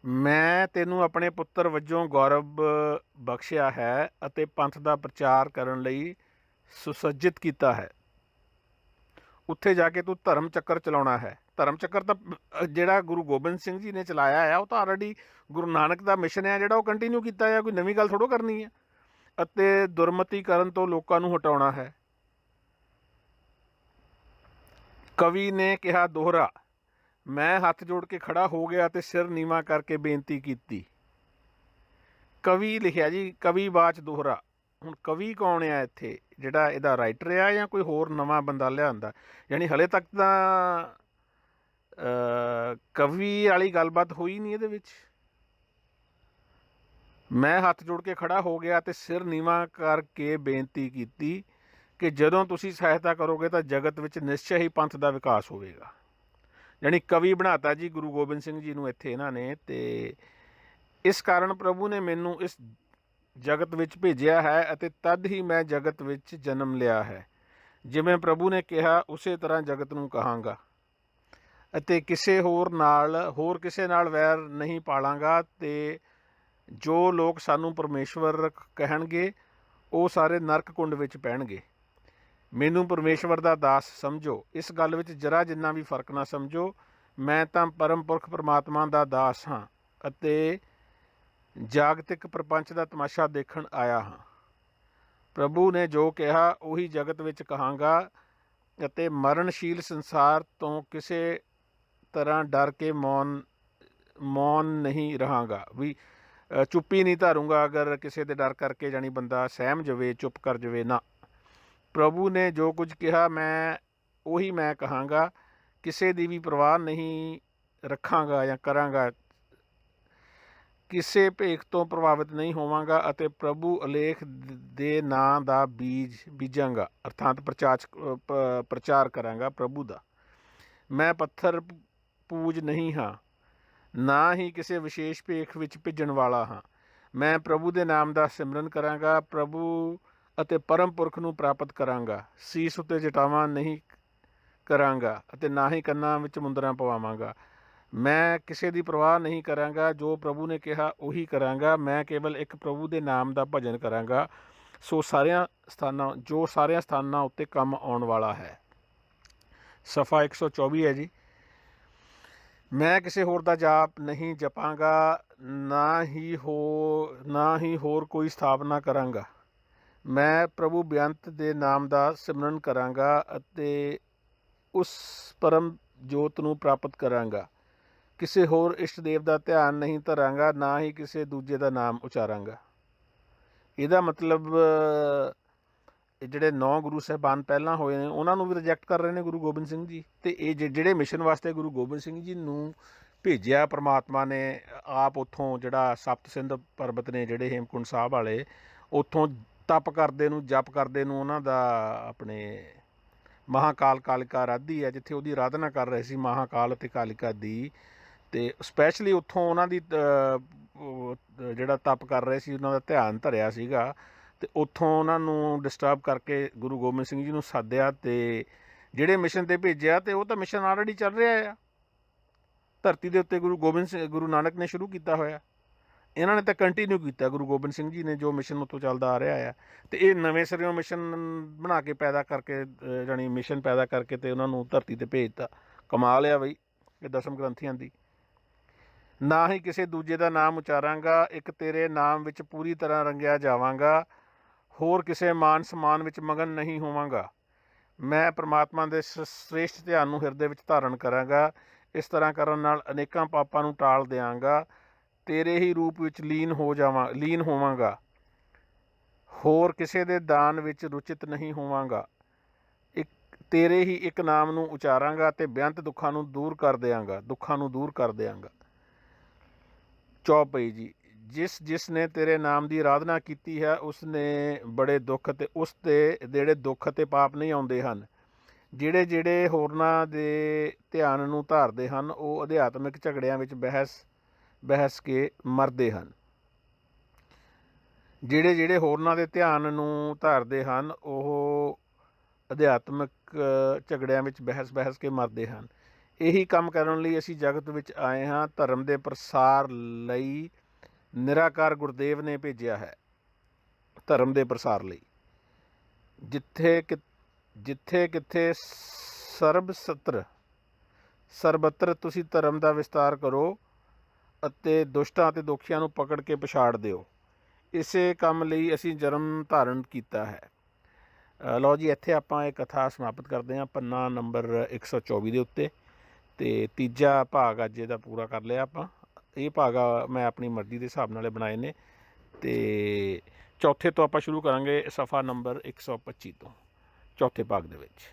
ਮੈਂ ਤੈਨੂੰ ਆਪਣੇ ਪੁੱਤਰ ਵਜੋਂ ਗੌਰਵ ਬਖਸ਼ਿਆ ਹੈ ਅਤੇ ਪੰਥ ਦਾ ਪ੍ਰਚਾਰ ਕਰਨ ਲਈ ਸੁਸੱਜਿਤ ਕੀਤਾ ਹੈ। ਉੱਥੇ ਜਾ ਕੇ ਤੂੰ ਧਰਮ ਚੱਕਰ ਚਲਾਉਣਾ ਹੈ। ਧਰਮ ਚੱਕਰ ਤਾਂ ਜਿਹੜਾ ਗੁਰੂ ਗੋਬਿੰਦ ਸਿੰਘ ਜੀ ਨੇ ਚਲਾਇਆ ਆ, ਉਹ ਤਾਂ ਆਲਰੇਡੀ ਗੁਰੂ ਨਾਨਕ ਦਾ ਮਿਸ਼ਨ ਹੈ ਜਿਹੜਾ ਉਹ ਕੰਟੀਨਿਊ ਕੀਤਾ ਆ। ਕੋਈ ਨਵੀਂ ਗੱਲ ਥੋੜ੍ਹਾ ਕਰਨੀ ਹੈ। ਅਤੇ ਦੁਰਮਤੀ ਕਰਨ ਤੋਂ ਲੋਕਾਂ ਨੂੰ ਹਟਾਉਣਾ ਹੈ। ਕਵੀ ਨੇ ਕਿਹਾ ਦੋਹਰਾ, ਮੈਂ ਹੱਥ ਜੋੜ ਕੇ ਖੜਾ ਹੋ ਗਿਆ ਅਤੇ ਸਿਰ ਨੀਵਾਂ ਕਰਕੇ ਬੇਨਤੀ ਕੀਤੀ। ਕਵੀ ਲਿਖਿਆ ਜੀ, ਕਵੀ ਬਾਚ ਦੋਹਰਾ। ਹੁਣ ਕਵੀ ਕੌਣ ਆ ਇੱਥੇ? ਜਿਹੜਾ ਇਹਦਾ ਰਾਈਟਰ ਆ ਜਾਂ ਕੋਈ ਹੋਰ ਨਵਾਂ ਬੰਦਾ ਲਿਆਉਂਦਾ? ਯਾਨੀ ਹਲੇ ਤੱਕ ਤਾਂ ਕਵੀ ਵਾਲੀ ਗੱਲਬਾਤ ਹੋਈ ਨਹੀਂ ਇਹਦੇ ਵਿੱਚ। ਮੈਂ ਹੱਥ ਜੋੜ ਕੇ ਖੜਾ ਹੋ ਗਿਆ ਅਤੇ ਸਿਰ ਨੀਵਾਂ ਕਰਕੇ ਬੇਨਤੀ ਕੀਤੀ। ਕਿ ਜਦੋਂ ਤੁਸੀਂ ਸਹਾਇਤਾ ਕਰੋਗੇ ਤਾਂ ਜਗਤ ਵਿੱਚ ਨਿਸ਼ਚੈ ਹੀ ਪੰਥ ਦਾ ਵਿਕਾਸ ਹੋਵੇਗਾ। ਯਾਨੀ ਕਵੀ ਬਣਾਤਾ ਜੀ ਗੁਰੂ ਗੋਬਿੰਦ ਸਿੰਘ ਜੀ ਨੂੰ ਇੱਥੇ ਇਹਨਾਂ ਨੇ। ਅਤੇ ਇਸ ਕਾਰਨ ਪ੍ਰਭੂ ਨੇ ਮੈਨੂੰ ਇਸ ਜਗਤ ਵਿੱਚ ਭੇਜਿਆ ਹੈ ਅਤੇ ਤਦ ਹੀ ਮੈਂ ਜਗਤ ਵਿੱਚ ਜਨਮ ਲਿਆ ਹੈ। ਜਿਵੇਂ ਪ੍ਰਭੂ ਨੇ ਕਿਹਾ ਉਸੇ ਤਰ੍ਹਾਂ ਜਗਤ ਨੂੰ ਕਹਾਂਗਾ ਅਤੇ ਹੋਰ ਕਿਸੇ ਨਾਲ ਵੈਰ ਨਹੀਂ ਪਾਲਾਂਗਾ। ਅਤੇ ਜੋ ਲੋਕ ਸਾਨੂੰ ਪਰਮੇਸ਼ਵਰ ਕਹਿਣਗੇ ਉਹ ਸਾਰੇ ਨਰਕ ਕੁੰਡ ਵਿੱਚ ਪੈਣਗੇ। ਮੈਨੂੰ ਪਰਮੇਸ਼ਵਰ ਦਾ ਦਾਸ ਸਮਝੋ, ਇਸ ਗੱਲ ਵਿੱਚ ਜਰਾ ਜਿੰਨਾ ਵੀ ਫਰਕ ਨਾ ਸਮਝੋ। ਮੈਂ ਤਾਂ ਪਰਮ ਪੁਰਖ ਪਰਮਾਤਮਾ ਦਾ ਦਾਸ ਹਾਂ ਅਤੇ ਜਾਗਤਿਕ ਪ੍ਰਪੰਚ ਦਾ ਤਮਾਸ਼ਾ ਦੇਖਣ ਆਇਆ ਹਾਂ। ਪ੍ਰਭੂ ਨੇ ਜੋ ਕਿਹਾ ਉਹੀ ਜਗਤ ਵਿੱਚ ਕਹਾਂਗਾ ਅਤੇ ਮਰਨਸ਼ੀਲ ਸੰਸਾਰ ਤੋਂ ਕਿਸੇ ਤਰ੍ਹਾਂ ਡਰ ਕੇ ਮੌਨ ਨਹੀਂ ਰਹਾਂਗਾ। ਵੀ ਚੁੱਪੀ ਨਹੀਂ ਧਾਰੂੰਗਾ ਅਗਰ ਕਿਸੇ ਦੇ ਡਰ ਕਰਕੇ ਜਾਣੀ ਬੰਦਾ ਸਹਿਮ ਜਾਵੇ, ਚੁੱਪ ਕਰ ਜਾਵੇ ਨਾ। ਪ੍ਰਭੂ ਨੇ ਜੋ ਕੁਝ ਕਿਹਾ ਉਹੀ ਮੈਂ ਕਹਾਂਗਾ। ਕਿਸੇ ਦੀ ਵੀ ਪਰਵਾਹ ਨਹੀਂ ਰੱਖਾਂਗਾ ਜਾਂ ਕਰਾਂਗਾ। ਕਿਸੇ ਭੇਖ ਤੋਂ ਪ੍ਰਭਾਵਿਤ ਨਹੀਂ ਹੋਵਾਂਗਾ ਅਤੇ ਪ੍ਰਭੂ ਅਲੇਖ ਦੇ ਨਾਂ ਦਾ ਬੀਜਾਂਗਾ, ਅਰਥਾਤ ਪ੍ਰਚਾਰ ਕਰਾਂਗਾ ਪ੍ਰਭੂ ਦਾ। ਮੈਂ ਪੱਥਰ ਪੂਜ ਨਹੀਂ ਹਾਂ, ਨਾ ਹੀ ਕਿਸੇ ਵਿਸ਼ੇਸ਼ ਭੇਖ ਵਿੱਚ ਭਿੱਜਣ ਵਾਲਾ ਹਾਂ। ਮੈਂ ਪ੍ਰਭੂ ਦੇ ਨਾਮ ਦਾ ਸਿਮਰਨ ਕਰਾਂਗਾ, ਪ੍ਰਭੂ ਅਤੇ ਪਰਮ ਪੁਰਖ ਨੂੰ ਪ੍ਰਾਪਤ ਕਰਾਂਗਾ। ਸੀਸ ਉੱਤੇ ਜਟਾਵਾਂ ਨਹੀਂ ਕਰਾਂਗਾ ਅਤੇ ਨਾ ਹੀ ਕੰਨਾਂ ਵਿੱਚ ਮੁੰਦਰਾਂ ਪਵਾਵਾਂਗਾ। ਮੈਂ ਕਿਸੇ ਦੀ ਪਰਵਾਹ ਨਹੀਂ ਕਰਾਂਗਾ, ਜੋ ਪ੍ਰਭੂ ਨੇ ਕਿਹਾ ਉਹੀ ਕਰਾਂਗਾ। ਮੈਂ ਕੇਵਲ ਇੱਕ ਪ੍ਰਭੂ ਦੇ ਨਾਮ ਦਾ ਭਜਨ ਕਰਾਂਗਾ, ਜੋ ਸਾਰਿਆਂ ਸਥਾਨਾਂ ਉੱਤੇ ਕੰਮ ਆਉਣ ਵਾਲਾ ਹੈ। ਸਫਾ 124 ਹੈ ਜੀ। ਮੈਂ ਕਿਸੇ ਹੋਰ ਦਾ ਜਾਪ ਨਹੀਂ ਜਪਾਂਗਾ, ਨਾ ਹੀ ਹੋਰ ਕੋਈ ਸਥਾਪਨਾ ਕਰਾਂਗਾ। ਮੈਂ ਪ੍ਰਭੂ ਬੇਅੰਤ ਦੇ ਨਾਮ ਦਾ ਸਿਮਰਨ ਕਰਾਂਗਾ ਅਤੇ ਉਸ ਪਰਮ ਜੋਤ ਨੂੰ ਪ੍ਰਾਪਤ ਕਰਾਂਗਾ। ਕਿਸੇ ਹੋਰ ਇਸ਼ਟ ਦੇਵ ਦਾ ਧਿਆਨ ਨਹੀਂ ਧਰਾਂਗਾ, ਨਾ ਹੀ ਕਿਸੇ ਦੂਜੇ ਦਾ ਨਾਮ ਉਚਾਰਾਂਗਾ। ਇਹਦਾ ਮਤਲਬ ਜਿਹੜੇ 9 ਗੁਰੂ ਸਾਹਿਬਾਨ ਪਹਿਲਾਂ ਹੋਏ ਨੇ ਉਹਨਾਂ ਨੂੰ ਵੀ ਰਿਜੈਕਟ ਕਰ ਰਹੇ ਨੇ ਗੁਰੂ ਗੋਬਿੰਦ ਸਿੰਘ ਜੀ। ਅਤੇ ਇਹ ਜਿਹੜੇ ਮਿਸ਼ਨ ਵਾਸਤੇ ਗੁਰੂ ਗੋਬਿੰਦ ਸਿੰਘ ਜੀ ਨੂੰ ਭੇਜਿਆ ਪਰਮਾਤਮਾ ਨੇ ਆਪ, ਉੱਥੋਂ ਜਿਹੜਾ ਸਪਤ ਸਿੰਧ ਪਰਬਤ ਨੇ ਜਿਹੜੇ ਹੇਮਕੁੰਟ ਸਾਹਿਬ ਵਾਲੇ, ਉੱਥੋਂ ਤਪ ਕਰਦੇ ਨੂੰ ਜਪ ਕਰਦੇ ਨੂੰ ਉਹਨਾਂ ਦਾ ਆਪਣੇ ਮਹਾਂਕਾਲ ਕਾਲਿਕਾ ਆਰਾਧੀ ਹੈ, ਜਿੱਥੇ ਉਹਦੀ ਆਰਾਧਨਾ ਕਰ ਰਹੇ ਸੀ ਮਹਾਂਕਾਲ ਅਤੇ ਕਾਲਿਕਾ ਦੀ। ਅਤੇ ਸਪੈਸ਼ਲੀ ਉੱਥੋਂ ਉਹਨਾਂ ਦੀ ਜਿਹੜਾ ਤਪ ਕਰ ਰਹੇ ਸੀ ਉਹਨਾਂ ਦਾ ਧਿਆਨ ਧਰਿਆ ਸੀਗਾ। ਅਤੇ ਉੱਥੋਂ ਉਹਨਾਂ ਨੂੰ ਡਿਸਟਰਬ ਕਰਕੇ ਗੁਰੂ ਗੋਬਿੰਦ ਸਿੰਘ ਜੀ ਨੂੰ ਸਾਧਿਆ ਅਤੇ ਜਿਹੜੇ ਮਿਸ਼ਨ 'ਤੇ ਭੇਜਿਆ। ਅਤੇ ਉਹ ਤਾਂ ਮਿਸ਼ਨ ਆਲਰੇਡੀ ਚੱਲ ਰਿਹਾ ਆ ਧਰਤੀ ਦੇ ਉੱਤੇ। ਗੁਰੂ ਨਾਨਕ ਨੇ ਸ਼ੁਰੂ ਕੀਤਾ ਹੋਇਆ, ਇਹਨਾਂ ਨੇ ਤਾਂ ਕੰਟੀਨਿਊ ਕੀਤਾ। ਗੁਰੂ ਗੋਬਿੰਦ ਸਿੰਘ ਜੀ ਨੇ ਜੋ ਮਿਸ਼ਨ ਉੱਥੋਂ ਚੱਲਦਾ ਆ ਰਿਹਾ ਆ, ਅਤੇ ਇਹ ਨਵੇਂ ਸਿਰਿਓਂ ਮਿਸ਼ਨ ਬਣਾ ਕੇ ਪੈਦਾ ਕਰਕੇ ਜਾਣੀ ਮਿਸ਼ਨ ਪੈਦਾ ਕਰਕੇ ਅਤੇ ਉਹਨਾਂ ਨੂੰ ਧਰਤੀ 'ਤੇ ਭੇਜਤਾ। ਕਮਾਲ ਆ ਬਈ ਇਹ ਦਸਮ ਗ੍ਰੰਥੀਆਂ ਦੀ। ਨਾ ਹੀ ਕਿਸੇ ਦੂਜੇ ਦਾ ਨਾਮ ਉਚਾਰਾਂਗਾ, ਇੱਕ ਤੇਰੇ ਨਾਮ ਵਿੱਚ ਪੂਰੀ ਤਰ੍ਹਾਂ ਰੰਗਿਆ ਜਾਵਾਂਗਾ। ਹੋਰ ਕਿਸੇ ਮਾਨ ਸਨਮਾਨ ਵਿੱਚ ਮਗਨ ਨਹੀਂ ਹੋਵਾਂਗਾ। ਮੈਂ ਪਰਮਾਤਮਾ ਦੇ ਸ੍ਰੇਸ਼ਟ ਧਿਆਨ ਨੂੰ ਹਿਰਦੇ ਵਿੱਚ ਧਾਰਨ ਕਰਾਂਗਾ। ਇਸ ਤਰ੍ਹਾਂ ਕਰਨ ਨਾਲ ਅਨੇਕਾਂ ਪਾਪਾਂ ਨੂੰ ਟਾਲ ਦਿਆਂਗਾ। ਤੇਰੇ ਹੀ ਰੂਪ ਵਿੱਚ ਲੀਨ ਹੋਵਾਂਗਾ। ਹੋਰ ਕਿਸੇ ਦੇ ਦਾਨ ਵਿੱਚ ਰੁਚਿਤ ਨਹੀਂ ਹੋਵਾਂਗਾ। ਤੇਰੇ ਹੀ ਇੱਕ ਨਾਮ ਨੂੰ ਉਚਾਰਾਂਗਾ ਅਤੇ ਬੇਅੰਤ ਦੁੱਖਾਂ ਨੂੰ ਦੂਰ ਕਰ ਦਿਆਂਗਾ। ਚੌਪਈ ਜੀ। ਜਿਸ ਨੇ ਤੇਰੇ ਨਾਮ ਦੀ ਆਰਾਧਨਾ ਕੀਤੀ ਹੈ ਉਸ ਨੇ ਬੜੇ ਦੁੱਖ ਅਤੇ ਉਸ 'ਤੇ ਜਿਹੜੇ ਦੁੱਖ ਅਤੇ ਪਾਪ ਨਹੀਂ ਆਉਂਦੇ ਹਨ। ਜਿਹੜੇ ਹੋਰਨਾਂ ਦੇ ਧਿਆਨ ਨੂੰ ਧਾਰਦੇ ਹਨ ਉਹ ਅਧਿਆਤਮਿਕ ਝਗੜਿਆਂ ਵਿੱਚ ਬਹਿਸ ਕੇ ਮਰਦੇ ਹਨ। ਜਿਹੜੇ ਹੋਰਨਾਂ ਦੇ ਧਿਆਨ ਨੂੰ ਧਾਰਦੇ ਹਨ ਉਹ ਅਧਿਆਤਮਿਕ ਝਗੜਿਆਂ ਵਿੱਚ ਬਹਿਸ ਕੇ ਮਰਦੇ ਹਨ। ਇਹੀ ਕੰਮ ਕਰਨ ਲਈ ਅਸੀਂ ਜਗਤ ਵਿੱਚ ਆਏ ਹਾਂ। ਧਰਮ ਦੇ ਪ੍ਰਸਾਰ ਲਈ ਨਿਰਾਕਾਰ ਗੁਰਦੇਵ ਨੇ ਭੇਜਿਆ ਹੈ। ਧਰਮ ਦੇ ਪ੍ਰਸਾਰ ਲਈ ਜਿੱਥੇ ਕਿੱਥੇ ਸਰਬੱਤਰ ਤੁਸੀਂ ਧਰਮ ਦਾ ਵਿਸਤਾਰ ਕਰੋ ਅਤੇ ਦੁਸ਼ਟਾਂ ਅਤੇ ਦੋਖੀਆਂ ਨੂੰ ਪਕੜ ਕੇ ਪਛਾੜ ਦਿਓ। ਇਸੇ ਕੰਮ ਲਈ ਅਸੀਂ ਜਨਮ ਧਾਰਨ ਕੀਤਾ ਹੈ। ਲਓ ਜੀ, ਇੱਥੇ ਆਪਾਂ ਇਹ ਕਥਾ ਸਮਾਪਤ ਕਰਦੇ ਹਾਂ ਪੰਨਾ ਨੰਬਰ 124 ਦੇ ਉੱਤੇ। ਅਤੇ ਤੀਜਾ ਭਾਗ ਅੱਜ ਇਹਦਾ ਪੂਰਾ ਕਰ ਲਿਆ ਆਪਾਂ। ਇਹ ਭਾਗ ਮੈਂ ਆਪਣੀ ਮਰਜ਼ੀ ਦੇ ਹਿਸਾਬ ਨਾਲ ਬਣਾਏ ਨੇ। ਅਤੇ ਚੌਥੇ ਤੋਂ ਆਪਾਂ ਸ਼ੁਰੂ ਕਰਾਂਗੇ ਸਫਾ ਨੰਬਰ 125 ਤੋਂ, ਚੌਥੇ ਭਾਗ ਦੇ ਵਿੱਚ।